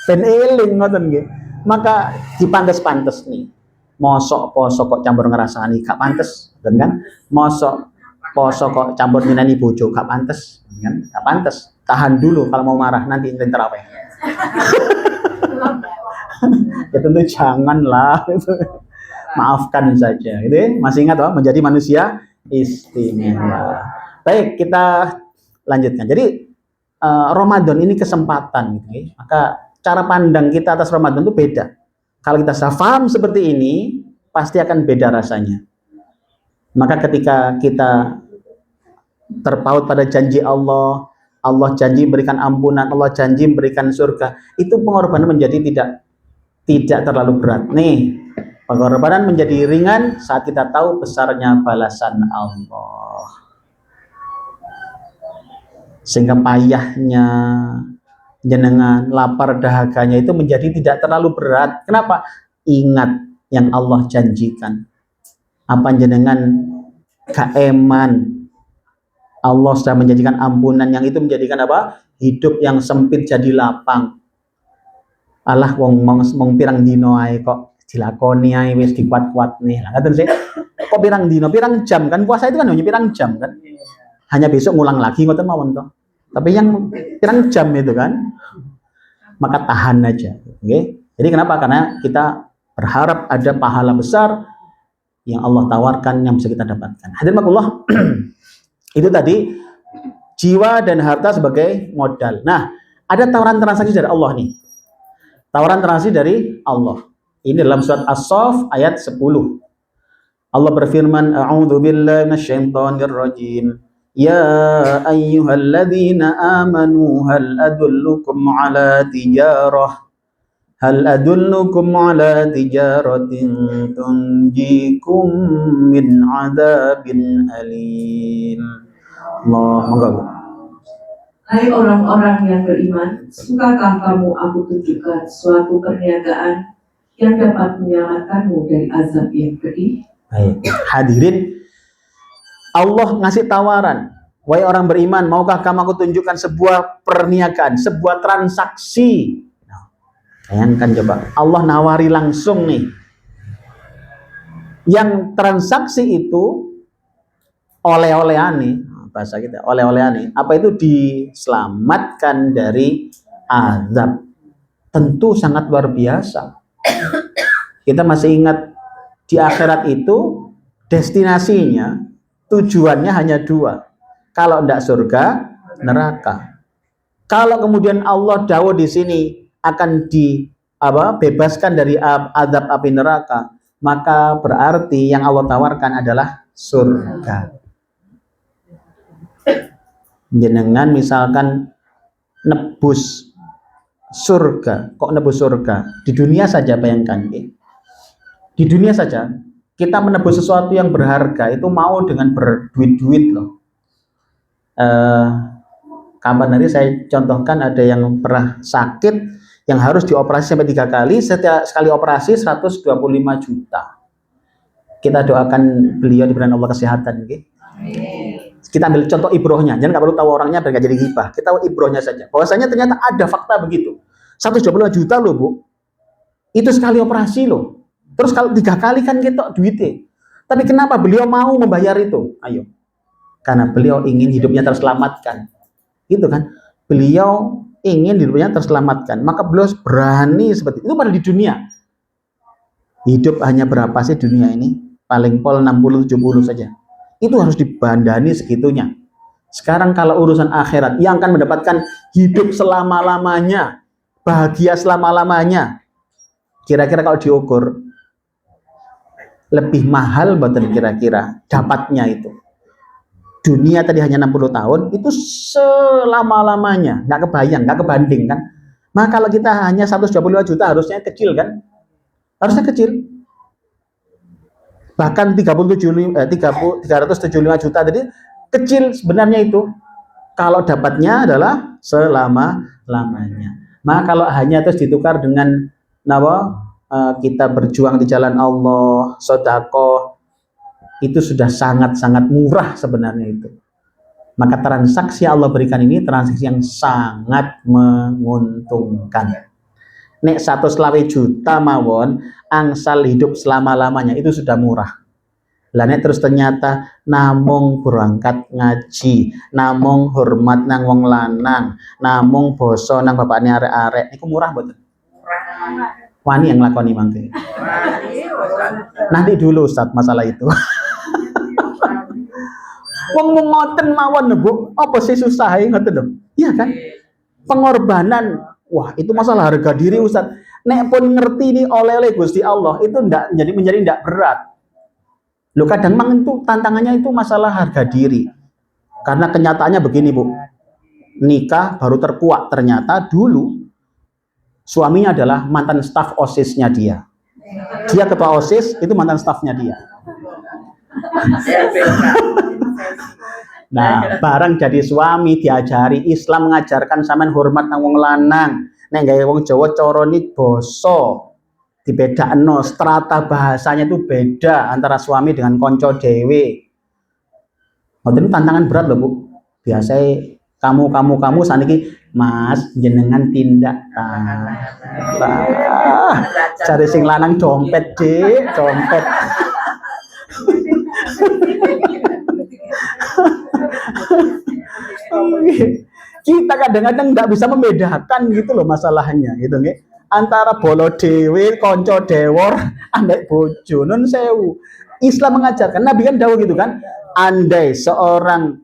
Ben eling ngoten nggih. Maka dipantes-pantes nih. Mosok poso kok campur ngrasani gak pantes, kan? Mosok poso kok campur nyeneni bojo gak pantes, kan? Gak pantes. Tahan dulu kalau mau marah nanti intin terawih. Ya tentu janganlah. Maafkan saja. Gitu ya? Masih ingat toh menjadi manusia istimewa. Baik, kita lanjutkan. Jadi Ramadan ini kesempatan gitu ya. Maka cara pandang kita atas Ramadan itu beda. Kalau kita paham seperti ini, pasti akan beda rasanya. Maka ketika kita terpaut pada janji Allah, Allah janji memberikan ampunan, Allah janji memberikan surga, itu pengorbanan menjadi tidak terlalu berat. Nih, pengorbanan menjadi ringan saat kita tahu besarnya balasan Allah. Sehingga payahnya jenengan, lapar dahaganya itu menjadi tidak terlalu berat. Kenapa? Ingat yang Allah janjikan. Apa jenengan keeman? Allah sudah menjanjikan ampunan yang itu menjadikan apa? Hidup yang sempit jadi lapang. Allah wong pirang dino ae kok dilakoni ae wis dikuat-kuat nih. Lah ngaten sih. Kok pirang dino, pirang jam kan puasa itu kan hanya pirang jam kan. Hanya besok ngulang lagi ngoten mawon toh. Tapi yang pirang jam itu kan, maka tahan aja. Okay? Jadi kenapa? Karena kita berharap ada pahala besar yang Allah tawarkan yang bisa kita dapatkan. Hadirin makullah, itu tadi jiwa dan harta sebagai modal. Nah, ada tawaran transaksi dari Allah nih. Tawaran transaksi dari Allah. Ini dalam surat As-Saff ayat 10. Allah berfirman, A'udzu billahi minasyaitonir rajim. Ya ayyuhalladzina amanu hal adullukum ala tijaratin tunjikum min adzabin alim. Allah monggo. Hai orang-orang yang beriman, sukakah kamu aku tunjukkan suatu perniagaan yang dapat menyelamatkanmu dari azab yang pedih? Baik, hadirin, Allah ngasih tawaran, wahai orang beriman, maukah kamu aku tunjukkan sebuah perniagaan, sebuah transaksi? Nah, bayangkan coba, Allah nawari langsung nih. Yang transaksi itu oleh-olehane, bahasa kita, oleh-olehane, apa itu diselamatkan dari azab. Tentu sangat luar biasa. Kita masih ingat di akhirat itu destinasinya, tujuannya hanya dua. Kalau tidak surga, neraka. Kalau kemudian Allah dawuh di sini akan bebaskan dari azab api neraka, maka berarti yang Allah tawarkan adalah surga. Jenengan misalkan nebus surga, kok nebus surga? Di dunia saja bayangkan, di dunia saja kita menebus sesuatu yang berharga itu mau dengan berduit-duit loh. Kapan hari saya contohkan ada yang pernah sakit yang harus dioperasi sampai 3 kali, setiap sekali operasi 125 juta. Kita doakan beliau diberikan Allah kesehatan, okay? Kita ambil contoh ibrohnya, jangan nggak perlu tahu orangnya biar nggak jadi ghibah. Kita tahu ibrohnya saja. Bahwasanya ternyata ada fakta begitu. 125 juta loh bu, itu sekali operasi loh. Terus kalau 3 kali kan kita duitnya. Tapi kenapa beliau mau membayar itu? Ayo, karena beliau ingin hidupnya terselamatkan, gitu kan? Beliau ingin hidupnya terselamatkan, maka beliau berani seperti itu. Pada di dunia, hidup hanya berapa sih dunia ini? Paling pol 60-70 saja. Itu harus dibandani segitunya. Sekarang kalau urusan akhirat yang akan mendapatkan hidup selama-lamanya, bahagia selama-lamanya, kira-kira kalau diukur lebih mahal buatan kira-kira dapatnya itu. Dunia tadi hanya 60 tahun, itu selama-lamanya, nggak kebayang, nggak kebanding kan. Maka kalau kita hanya 125 juta harusnya kecil kan? Harusnya kecil. Bahkan 375 juta tadi kecil sebenarnya itu. Kalau dapatnya adalah selama-lamanya. Maka kalau hanya terus ditukar dengan kita berjuang di jalan Allah, sedekah, itu sudah sangat-sangat murah sebenarnya itu. Maka transaksi yang Allah berikan ini transaksi yang sangat menguntungkan. Nek 120 juta mawon angsal hidup selama-lamanya itu sudah murah. Lah nek terus ternyata namung berangkat ngaji, namung hormat nang wong lanang, namung basa nang bapakne arek-arek niku murah mboten? Wani yang lakoni mangke. Nanti dulu Ustaz masalah itu. Wong ngoten mawon Bu, apa sih susah ngoten lho. Iya kan? Pengorbanan, wah itu masalah harga diri Ustaz. Nek pun ngerti ini oleh Gusti Allah, itu menjadi ndak berat. Loh kadang mang itu tantangannya itu masalah harga diri. Karena kenyataannya begini Bu. Nikah baru terkuak ternyata dulu suaminya adalah mantan staf OSIS-nya dia. Dia ketua OSIS, itu mantan stafnya dia. Nah, barang jadi suami diajari Islam mengajarkan sampean hormat nang wong lanang. Nek gawe wong Jawa carane basa dibedakno, strata bahasanya itu beda antara suami dengan konco dhewe. Ngoten tantangan berat loh Bu. Biasanya kamu saniki Mas jenengan tindak lah. Cari sing lanang dompet Dik, dompet. Kita kadang-kadang nggak bisa membedakan gitu loh masalahnya gitu nggih. Antara bolo dewe, konco dewor, ambek bojo nun sewu. Islam mengajarkan, Nabi kan dawuh gitu kan, andai seorang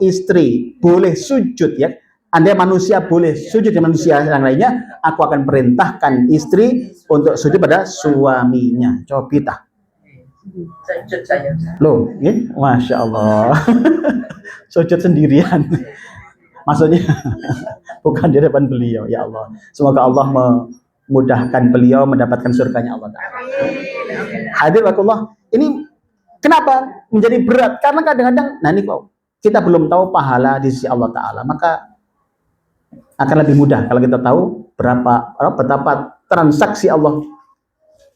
istri boleh sujud ya, andai manusia boleh sujud di manusia yang lainnya, aku akan perintahkan istri untuk sujud pada suaminya. Coba kita. Sujud saya. Loh, ya? Masya Allah. Sujud sendirian. Maksudnya bukan di depan beliau, ya Allah. Semoga Allah memudahkan beliau mendapatkan surganya Allah Ta'ala. Hadir wakullah. Ini kenapa menjadi berat? Karena kadang-kadang, nah ini kok kita belum tahu pahala di sisi Allah Ta'ala. Maka akan lebih mudah kalau kita tahu betapa transaksi Allah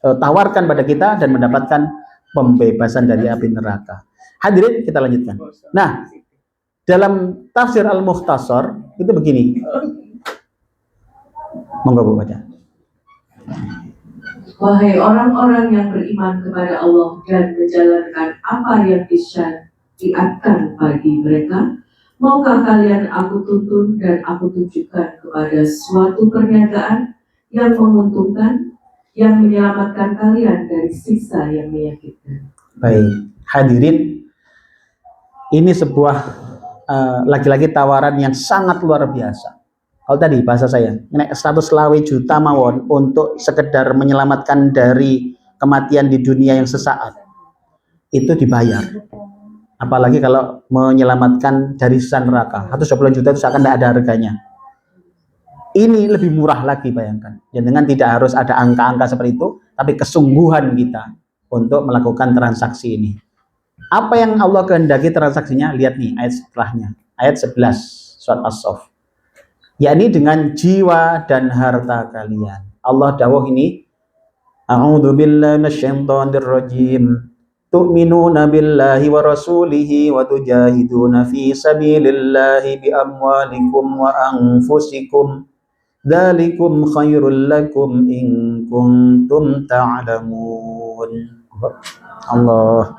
tawarkan pada kita dan mendapatkan pembebasan dari api neraka. Hadirin, kita lanjutkan. Nah, dalam tafsir Al-Mukhtasar itu begini. Monggo Bu baca. Wahai orang-orang yang beriman kepada Allah dan menjalankan apa yang disyariatkan bagi mereka, maukah kalian aku tuntun dan aku tunjukkan kepada suatu perniagaan yang menguntungkan, yang menyelamatkan kalian dari siksa yang menyakitkan. Baik, hadirin, ini sebuah lagi-lagi tawaran yang sangat luar biasa. Kalau tadi bahasa saya, 120 juta mawon untuk sekedar menyelamatkan dari kematian di dunia yang sesaat, itu dibayar. Apalagi kalau menyelamatkan dari siksa neraka, 120 juta itu seakan tidak ada harganya. Ini lebih murah lagi, bayangkan. Dengan tidak harus ada angka-angka seperti itu, tapi kesungguhan kita untuk melakukan transaksi ini. Apa yang Allah kehendaki transaksinya? Lihat nih ayat setelahnya, ayat 11 surat As-Saff. Yakni dengan jiwa dan harta kalian. Allah dawuh ini, A'udzu billahi minasyaitonir rajim. Tu'minuna billahi wa rasulihi wa tujahiduna fi sabilillahi bi amwalikum wa anfusikum. Dzalikum khairul lakum in kuntum ta'lamun. Allah.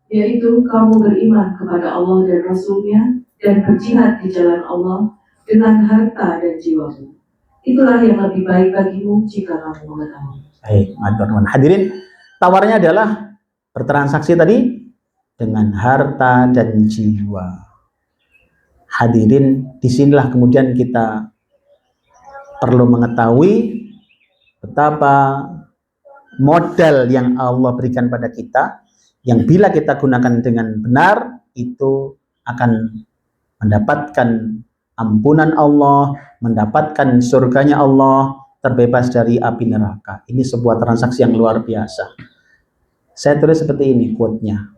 Yaitu kamu beriman kepada Allah dan Rasul-Nya dan berjihad di jalan Allah dengan harta dan jiwamu. Itulah yang lebih baik bagimu jika kamu mengetahui. Baik, hadirin, tawarnya adalah bertransaksi tadi dengan harta dan jiwa. Hadirin, disinilah kemudian kita perlu mengetahui betapa modal yang Allah berikan pada kita, yang bila kita gunakan dengan benar, itu akan mendapatkan ampunan Allah, mendapatkan surganya Allah, terbebas dari api neraka. Ini sebuah transaksi yang luar biasa. Saya tulis seperti ini quote-nya.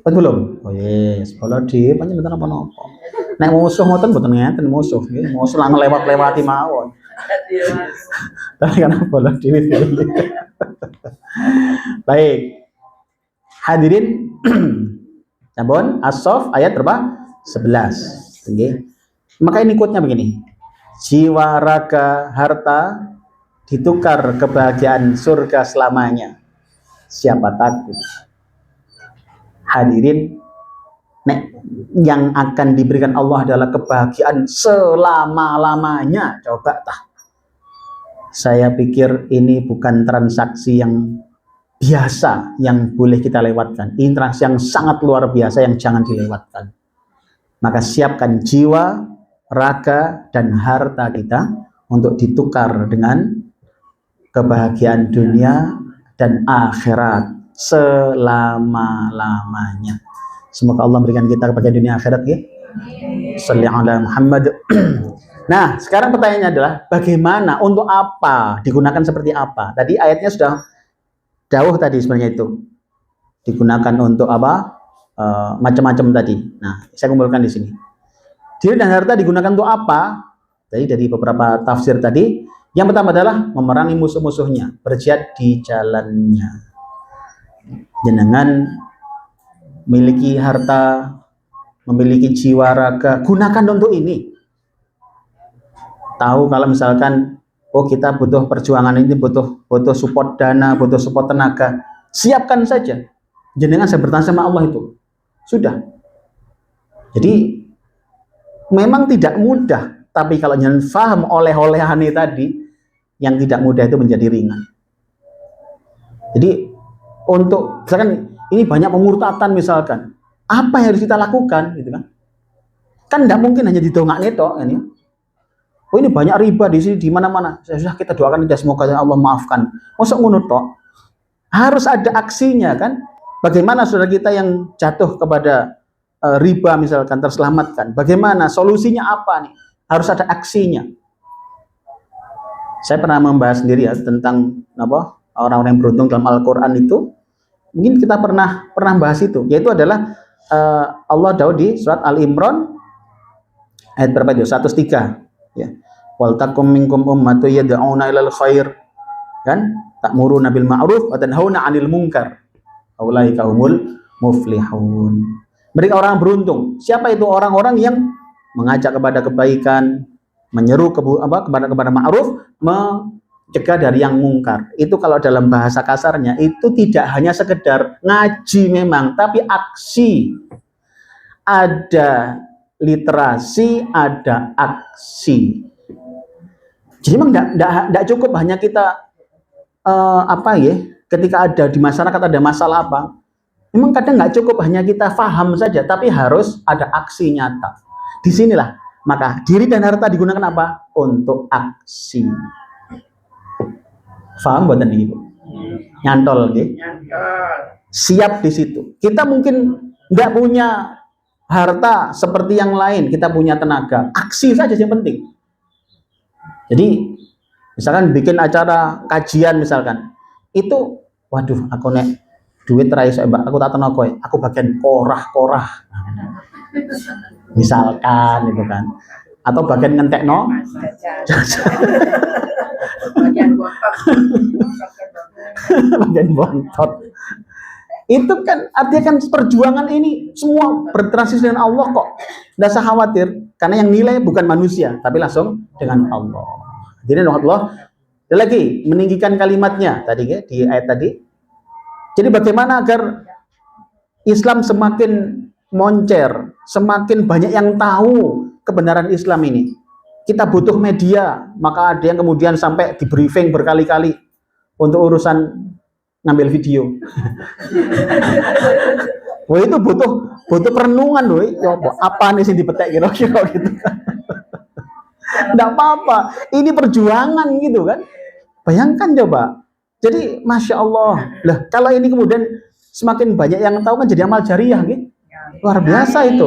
Pas belum? Oh yes, kalau di panjang betul apa-apa. Nek musuh ngoten mboten ngeten musuh, nggih. Musuh lang lewat-lewati mawon. Tapi kan boleh dhewe. Baik. Hadirin, Sabon As-Saff ayat berapa? 11. Okay. Maka ini quote-nya begini. Jiwa, raga, harta ditukar kebahagiaan surga selamanya. Siapa takut? Hadirin, yang akan diberikan Allah adalah kebahagiaan selama-lamanya. Coba tah. Saya pikir ini bukan transaksi yang biasa yang boleh kita lewatkan. Ini transaksi yang sangat luar biasa yang jangan dilewatkan. Maka siapkan jiwa, raga, dan harta kita untuk ditukar dengan kebahagiaan dunia dan akhirat selama-lamanya. Semoga Allah memberikan kita kebahagiaan dunia akhirat ya. Shalli ala Muhammad. Nah, sekarang pertanyaannya adalah bagaimana, untuk apa, digunakan seperti apa? Tadi ayatnya sudah jauh tadi sebenarnya itu. Digunakan untuk apa? Macam-macam tadi. Nah, saya kumpulkan di sini. Diri dan harta digunakan untuk apa? Tadi dari beberapa tafsir tadi. Yang pertama adalah memerangi musuh-musuhnya, berjihad di jalannya. Jenengan memiliki harta, memiliki jiwa, raga, gunakan untuk ini. Tahu kalau misalkan, oh kita butuh perjuangan ini, butuh support dana, butuh support tenaga, siapkan saja. Jenengan saya bertahan sama Allah itu. Sudah. Jadi memang tidak mudah, tapi kalau jangan paham oleh-olehan tadi, yang tidak mudah itu menjadi ringan. Jadi untuk misalkan ini banyak pemurtatan misalkan, apa yang harus kita lakukan gitu kan? Kan tidak mungkin hanya didongak netok ini. Oh ini banyak riba di sini di mana-mana. Sudah kita doakan dia semoga Allah maafkan. Masa ngono tok? Harus ada aksinya kan? Bagaimana saudara kita yang jatuh kepada riba misalkan terselamatkan? Bagaimana solusinya apa nih? Harus ada aksinya. Saya pernah membahas sendiri ya tentang apa orang-orang yang beruntung dalam Al-Quran itu. Mungkin kita pernah bahas itu, yaitu adalah Allah Daud di surat Al-Imran ayat berapa itu? 103 ya. Wal takum minkum ummatun yad'una ilal khair, kan? Ta'muruna bil ma'ruf wa tanhauna 'anil munkar. Ulaika humul muflihun. Mereka orang beruntung. Siapa itu orang-orang yang mengajak kepada kebaikan, menyeru kepada ma'ruf, mencegah dari yang mungkar. Itu kalau dalam bahasa kasarnya itu tidak hanya sekedar ngaji memang, tapi aksi. Ada literasi, ada aksi. Jadi memang tidak cukup hanya kita ketika ada di masyarakat ada masalah apa. Memang kadang nggak cukup hanya kita paham saja, tapi harus ada aksi nyata. Disinilah maka diri dan harta digunakan apa? Untuk aksi. Paham buatan ibu? Nyantol, gitu. Siap di situ. Kita mungkin nggak punya harta seperti yang lain, kita punya tenaga. Aksi saja yang penting. Jadi misalkan bikin acara kajian misalkan, itu, waduh, aku nek duit rai saya mbak, aku tak tenang koy, aku bagian korah. Misalkan itu kan, atau bagian ngentek no. Bagian bontot. Itu kan artinya kan perjuangan ini semua bertransisi dengan Allah kok. Tidak usah khawatir karena yang nilai bukan manusia tapi langsung dengan Allah. Jadi Allah lagi meninggikan kalimatnya tadi ya, di ayat tadi. Jadi bagaimana agar Islam semakin moncer, semakin banyak yang tahu kebenaran Islam ini. Kita butuh media, maka ada yang kemudian sampai di briefing berkali-kali untuk urusan ngambil video. Wah itu butuh perenungan loh. Ya apa nih sih dipetek kira-kira gitu. Enggak apa-apa. Ini perjuangan gitu kan. Bayangkan coba. Jadi Masya Allah. Lah kalau ini kemudian semakin banyak yang tahu kan jadi amal jariah gitu. Luar biasa itu.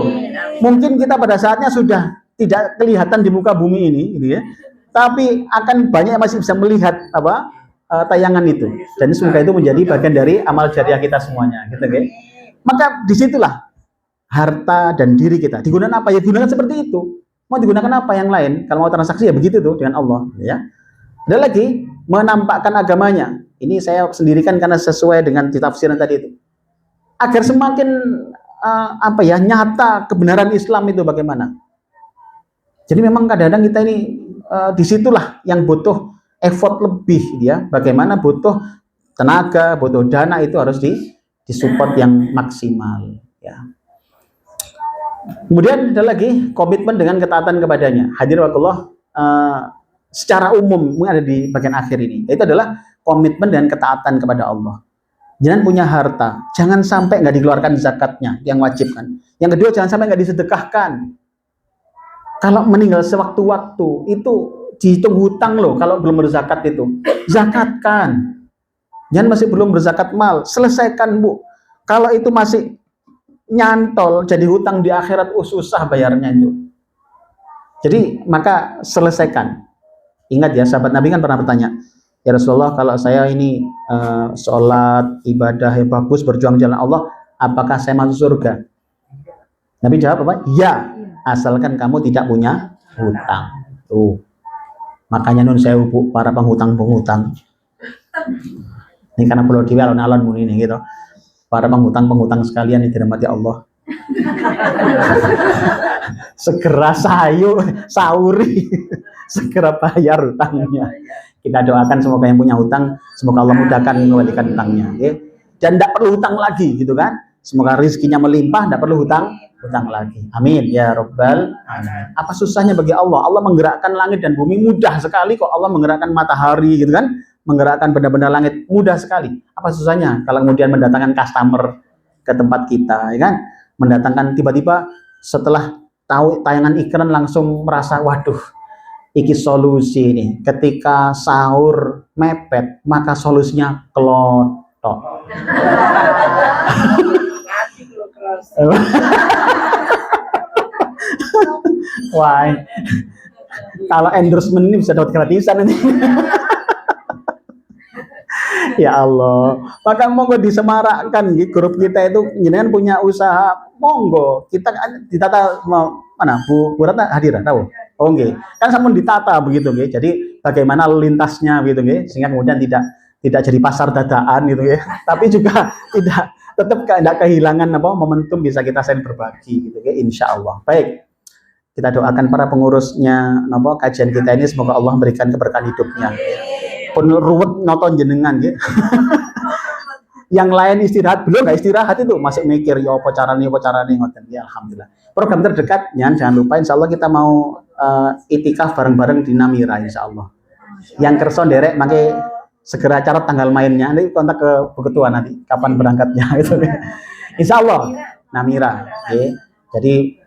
Mungkin kita pada saatnya sudah tidak kelihatan di muka bumi ini gitu ya. Tapi akan banyak yang masih bisa melihat apa tayangan itu, dan semoga itu menjadi bagian dari amal jariah kita semuanya gitu kan. Maka disitulah harta dan diri kita digunakan apa ya, digunakan seperti itu. Mau digunakan apa yang lain, kalau mau transaksi ya begitu tuh dengan Allah ya. Ada lagi menampakkan agamanya, ini saya sendirikan karena sesuai dengan tafsiran tadi itu. agar semakin nyata kebenaran Islam itu bagaimana. Jadi memang kadang-kadang kita ini disitulah yang butuh effort lebih, ya. Bagaimana butuh tenaga, butuh dana, itu harus disupport yang maksimal, ya. Kemudian ada lagi komitmen dengan ketaatan kepadanya. Hadirin wakullah, secara umum ada di bagian akhir ini. Itu adalah komitmen dan ketaatan kepada Allah. Jangan punya harta, jangan sampai nggak dikeluarkan zakatnya yang wajib kan. Yang kedua, jangan sampai nggak disedekahkan. Kalau meninggal sewaktu-waktu itu dihitung hutang loh. Kalau belum berzakat itu, zakatkan. Jangan masih belum berzakat mal, selesaikan Bu. Kalau itu masih nyantol jadi hutang di akhirat, susah bayarnya itu. Jadi maka selesaikan. Ingat ya, sahabat Nabi kan pernah bertanya, ya Rasulullah, kalau saya ini sholat, ibadah yang bagus, berjuang jalan Allah, apakah saya masuk surga? Nabi jawab apa? Ya, asalkan kamu tidak punya hutang. Tuh. Makanya nun sewu Bu, para penghutang-penghutang. Ini karena pulau Dewi alon-alon muni ini gitu. Para penghutang-penghutang sekalian yang dirahmati Allah. Segera sauri, segera bayar hutangnya. Kita doakan semoga yang punya hutang, semoga Allah mudahkan mengembalikan hutangnya, ya. Dan tidak perlu hutang lagi, gitu kan? Semoga rezekinya melimpah, tidak perlu hutang lagi. Amin ya Rabbal alamin. Apa susahnya bagi Allah? Allah menggerakkan langit dan bumi, mudah sekali kok. Allah menggerakkan matahari, gitu kan? Menggerakkan benda-benda langit, mudah sekali. Apa susahnya kalau kemudian mendatangkan customer ke tempat kita, ya kan? Mendatangkan tiba-tiba setelah tahu tayangan iklan langsung merasa, waduh, iki solusi nih. Ketika sahur mepet, maka solusinya kelotok. Wah, kalau endorsement ini bisa dapat gratisan ini. Ya Allah, maka monggo disemarakkan di grup kita itu, jenengan punya usaha, monggo kita ditata mana Bu Ratna hadir tahu? Oh nggih, kan sampun ditata begitu nggih. Jadi bagaimana lalu lintasnya gitu nggih, sehingga kemudian tidak jadi pasar dadaan gitu nggih. Tapi juga tetap tidak kehilangan momentum bisa kita saling berbagi gitu nggih, insyaallah. Baik. Kita doakan para pengurusnya kajian kita ini, semoga Allah memberikan keberkahan hidupnya. Pun ruwet nonton jenengan gitu. Yang lain istirahat, belum nggak istirahat itu masih mikir ya apa caranya ngoten. Ya alhamdulillah. Program terdekat jangan lupa, insyaallah kita mau itikaf bareng-bareng di Namira insyaallah. Yang kerso derek mangke segera catat tanggal mainnya, nanti kontak ke Bu Ketua nanti kapan berangkatnya itu. Insyaallah Namira, okay. Jadi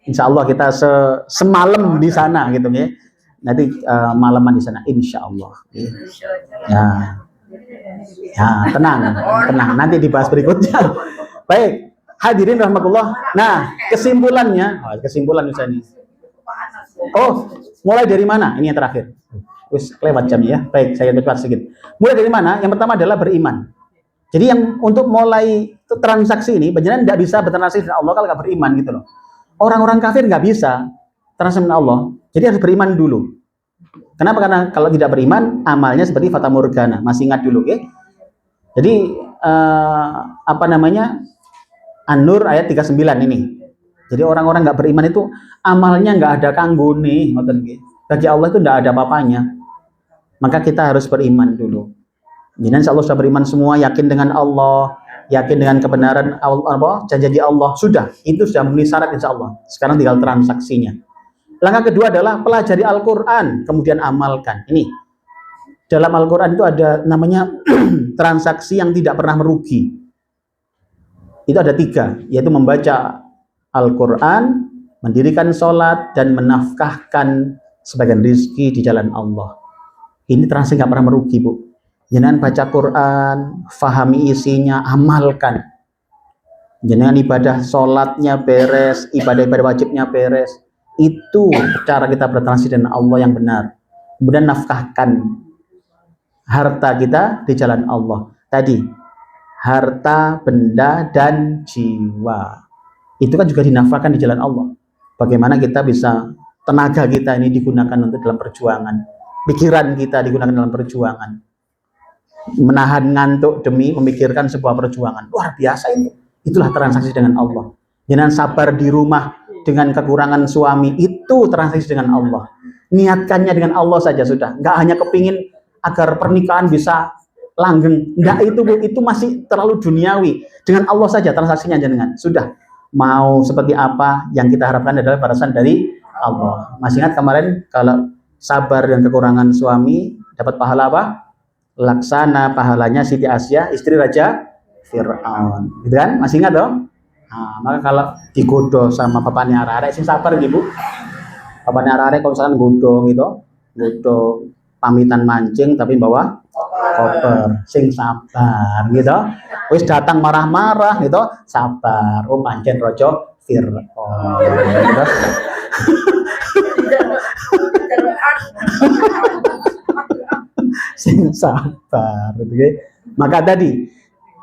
insyaallah kita semalam di sana gitu ya. Nanti malaman di sana insyaallah. Ya, tenang. Nanti dibahas berikutnya. Baik, hadirin rahmatullah. Nah, kesimpulan misalnya. Oh, mulai dari mana? Ini yang terakhir. Wis lewat jam ya. Baik, saya cepat sedikit. Mulai dari mana? Yang pertama adalah beriman. Jadi yang untuk mulai transaksi ini, benar tidak bisa bertransaksi dengan Allah kalau nggak beriman gitu loh. Orang-orang kafir nggak bisa transaksi dengan Allah. Jadi harus beriman dulu. Kenapa? Karena kalau tidak beriman, amalnya seperti fata morgana. Masih ingat dulu, ya? Jadi An-Nur ayat 39 ini. Jadi orang-orang nggak beriman itu amalnya nggak ada kanggone, bagi Allah itu nggak ada apa-apanya. Maka kita harus beriman dulu. Jadi insya Allah sudah beriman semua, yakin dengan Allah, yakin dengan kebenaran janji Allah, sudah, itu sudah memenuhi syarat insya Allah. Sekarang tinggal transaksinya. Langkah kedua adalah pelajari Al-Quran, kemudian amalkan. Ini dalam Al-Quran itu ada namanya transaksi yang tidak pernah merugi. Itu ada 3, yaitu membaca Al-Quran, mendirikan sholat, dan menafkahkan sebagian rizki di jalan Allah. Ini transaksi nggak pernah merugi, Bu. Jangan baca Quran, fahami isinya, amalkan. Jangan ibadah sholatnya beres, ibadah wajibnya beres. Itu cara kita bertransaksi dengan Allah yang benar. Kemudian nafkahkan harta kita di jalan Allah. Tadi, harta, benda, dan jiwa. Itu kan juga dinafkahkan di jalan Allah. Bagaimana kita bisa, tenaga kita ini digunakan untuk dalam perjuangan. Pikiran kita digunakan dalam perjuangan. menahan ngantuk demi memikirkan sebuah perjuangan. Luar biasa itu. Itulah transaksi dengan Allah. Jangan sabar di rumah dengan kekurangan suami, itu transaksi dengan Allah. Niatkannya dengan Allah saja sudah. Nggak hanya kepingin agar pernikahan bisa langgeng. Nggak, itu masih terlalu duniawi. Dengan Allah saja transaksinya dengan sudah. Mau seperti apa yang kita harapkan adalah balasan dari Allah. Masih ingat kemarin kalau sabar dan kekurangan suami dapat pahala apa? Laksana pahalanya Siti Asia, istri Raja Fir'aun. Gitu kan? Masih ingat dong? Nah, maka kalau digodoh sama bapaknya arek sing sabar nggih Bu. Bapaknya arek kalau misalkan godong gitu, godong pamitan mancing tapi bawa koper, sing sabar gitu. Wis datang marah-marah gitu, sabar. Oh pancen raja Fir'aun gitu. Sing sabar gitu. Maka tadi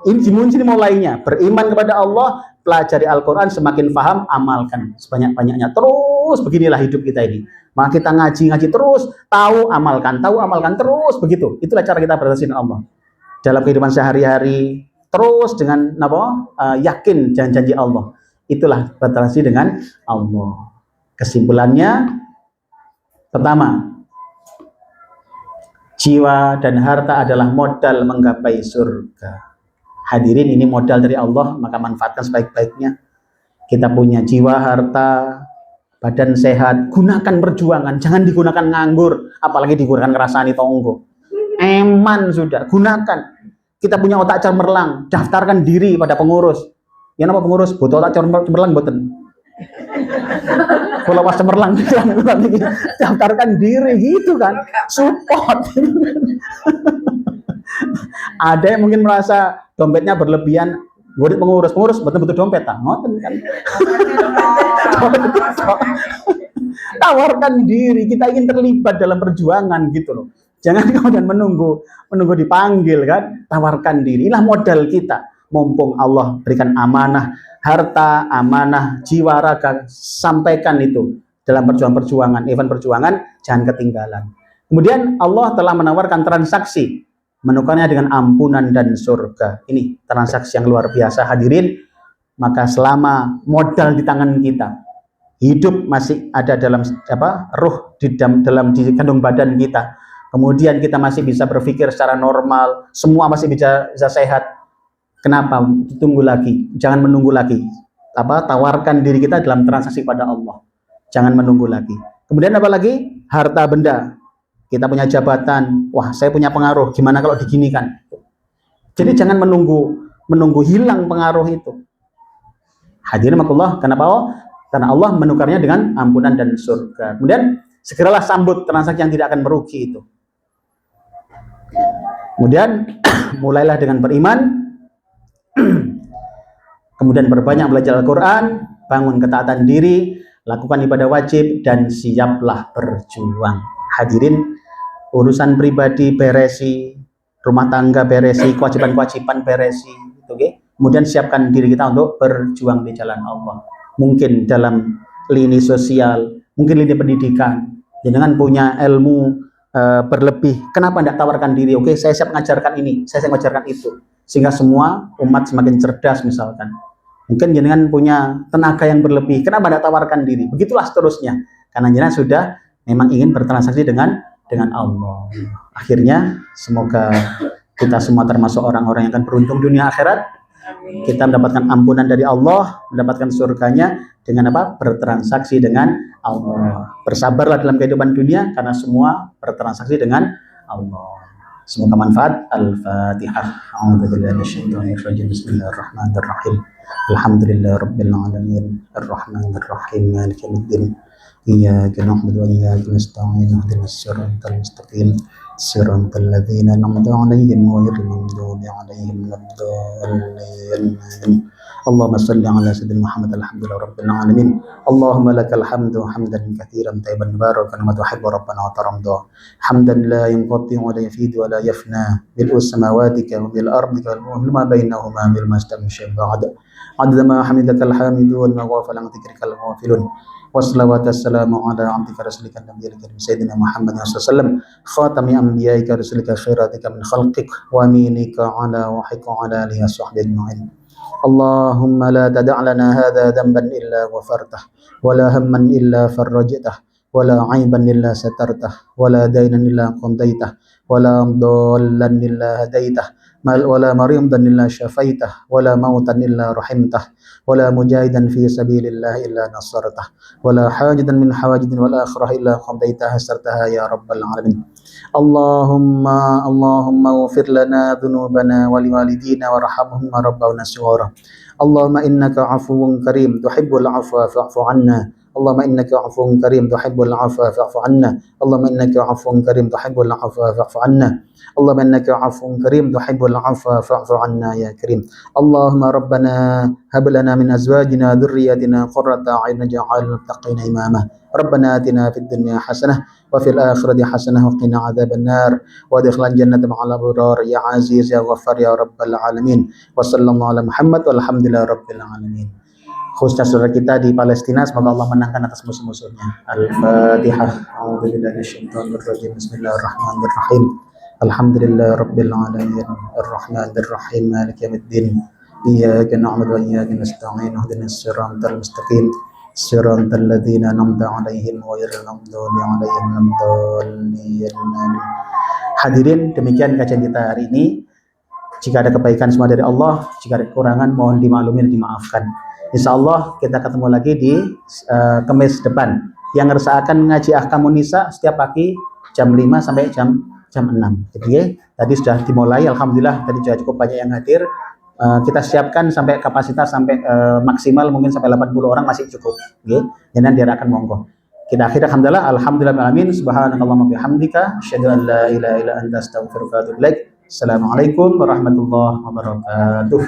ini mulainya beriman kepada Allah, pelajari Al-Quran, semakin paham, amalkan sebanyak-banyaknya. Terus beginilah hidup kita ini. Maka kita ngaji terus, tahu, amalkan terus begitu. Itulah cara kita bertransaksi dengan Allah. Dalam kehidupan sehari-hari, terus dengan yakin janji-janji Allah. Itulah bertransaksi dengan Allah. Kesimpulannya, pertama, jiwa dan harta adalah modal menggapai surga. Hadirin, ini modal dari Allah, maka manfaatkan sebaik-baiknya. Kita punya jiwa, harta, badan sehat, gunakan perjuangan, jangan digunakan nganggur, apalagi digunakan ngerasani tonggo. Eman sudah, gunakan. Kita punya otak cemerlang, daftarkan diri pada pengurus. Ya apa pengurus? Butuh otak cemerlang boten. Kalau pas cemerlang, daftarkan diri gitu kan, support. Ada yang mungkin merasa dompetnya berlebihan, murid pengurus betul-betul dompet, ngoten kan. Tawarkan diri, kita ingin terlibat dalam perjuangan gitu loh. Jangan kemudian menunggu dipanggil kan. Tawarkan diri, inilah modal kita. Mumpung Allah berikan amanah, harta, amanah, jiwa, raga, sampaikan itu dalam perjuangan, event perjuangan, jangan ketinggalan. Kemudian Allah telah menawarkan transaksi, menukarnya dengan ampunan dan surga. Ini transaksi yang luar biasa, hadirin. Maka selama modal di tangan kita, hidup masih ada dalam ruh di kandung badan kita, kemudian kita masih bisa berpikir secara normal, semua masih bisa sehat. Kenapa tunggu lagi? Jangan menunggu lagi. Tawarkan diri kita dalam transaksi pada Allah. Jangan menunggu lagi. Kemudian apa lagi? Harta benda. Kita punya jabatan, wah saya punya pengaruh, gimana kalau diginikan? Jadi jangan menunggu hilang pengaruh itu. Hadirin makullah, kenapa? Karena Allah menukarnya dengan ampunan dan surga. Kemudian segeralah sambut transaksi yang tidak akan merugi itu. Kemudian mulailah dengan beriman, kemudian berbanyak belajar Al-Quran, bangun ketaatan diri, lakukan ibadah wajib, dan siaplah berjuang. Hadirin, urusan pribadi beresi, rumah tangga beresi, kewajiban-kewajiban beresi, okay? Kemudian siapkan diri kita untuk berjuang di jalan Allah. Mungkin dalam lini sosial, mungkin lini pendidikan, jangan punya ilmu berlebih. Kenapa tidak tawarkan diri? Oke, saya siap mengajarkan ini, saya siap mengajarkan itu, sehingga semua umat semakin cerdas misalkan. Mungkin jenengan punya tenaga yang berlebih, kenapa tidak tawarkan diri? Begitulah seterusnya. Karena jenengan sudah memang ingin bertransaksi dengan Allah. Akhirnya semoga kita semua termasuk orang-orang yang akan beruntung dunia akhirat. Kita mendapatkan ampunan dari Allah, mendapatkan surganya dengan apa? Bertransaksi dengan Allah. Bersabarlah dalam kehidupan dunia karena semua bertransaksi dengan Allah. Semoga manfaat. Al-Fatihah. A'udzubillahiminasyaitonirrajim. Bismillahirrahmanirrahim. Alhamdulillahirabbil alamin. Arrahmanirrahim. Maliki yaumiddin. Iyyaka na'budu wa iyyaka nasta'in. Ihdinas siratal mustaqim. Siratal ladzina an'amta 'alaihim ghairil maghdubi 'alaihim waladdallin. Allahumma shalli 'ala sayyidina Muhammad alhamdulillahi rabbil alamin. Allahumma lakal hamdu hamdan katsiran tayyiban mubarakan wa tuhibbu rabbana wa taramda. Hamdan la yanqati wa la yafidu wa la yafna. Mil'u samawati wa mil ardi wa ma bainahuma mil mastamshi ba'd. Adada ma hamidakal hamidun wa ghafala an dhikrikal ghafilun. wassalawatu wassalamu ala abdika rasulika nabiyil karim sayyidina Muhammad sallallahu alaihi wasallam khatami anbiyaika rasulika khairatika min khalqik wa aminika ala wahika ala alihi wasahbihi ajma'in. Allahumma la tada' lana hadha dhanban illa ghafartah wa la hamman illa farajtah wa la 'aiban illa satartah wa la daynan illa qadaitah wa la dhallan illa hadaitah wa la maridan illa syafaitah wa la mautan illa rahimtah wa la mujahidan fi sabilillah illa nasartah wa la hajatan min hawajidin wal akhirah illa qadaitah hasartaha ya rabbal alamin. Allahumma ighfir lana dhunubana wa liwalidina warhamhum rabbana shighara. Allahumma innaka 'afuwun karim tuhibbul 'afwa fa'fu 'anna. Allahumma innaka 'afuwun karim tuhibbul 'afwa fa'fu 'anna. Allahumma innaka 'afuwun karim tuhibbul 'afwa fa'fu 'anna. Allahumma innaka 'afuwun karim tuhibbul 'afwa fa'fu 'anna ya karim. Allahumma rabbana hab lana min azwajina dhurriyyatina qurrata a'yun waj'alna muttaqina imama. Rabbana atina fid dunya hasanah wa fil akhirati hasanah wa qina adzabannar wa adkhilna jannata ma'al abrar ya aziz ya ghaffar ya rabbal alamin. Wa sallallahu ala Muhammad walhamdulillahi rabbil alamin. Khususnya saudara kita di Palestina, semoga Allah menangkan atas musuh-musuhnya. Al-Fatihah. A'udzubillahi minasyaitonir rajim. Bismillahirrahmanirrahim. Alhamdulillahi rabbil alamin. Arrahmanir rahim. Maliki yaumiddin. Iyyaka na'budu wa iyyaka nasta'in. Ihdinas siratal mustaqim. Siratal ladzina an'amta 'alaihim ghairil maghdubi 'alaihim waladdallin. Hadirin, demikian kajian kita hari ini. Jika ada kebaikan semua dari Allah, jika ada kekurangan mohon dimaklumi dan dimaafkan. Insya Allah kita ketemu lagi di Kamis depan. Yang akan ngaji Ahkamun Nisa setiap pagi jam 5 sampai jam 6. Jadi tadi sudah dimulai, alhamdulillah tadi sudah cukup banyak yang hadir. Kita siapkan sampai kapasitas sampai maksimal mungkin sampai 80 orang masih cukup. Jadi nanti akan monggo. Kita akhir alhamdulillah alamin. Subhanakallahumma bihamdika asyhadu an la ilaha illa anta astaghfiruka wa atubu ilaik. Assalamualaikum warahmatullahi wabarakatuh.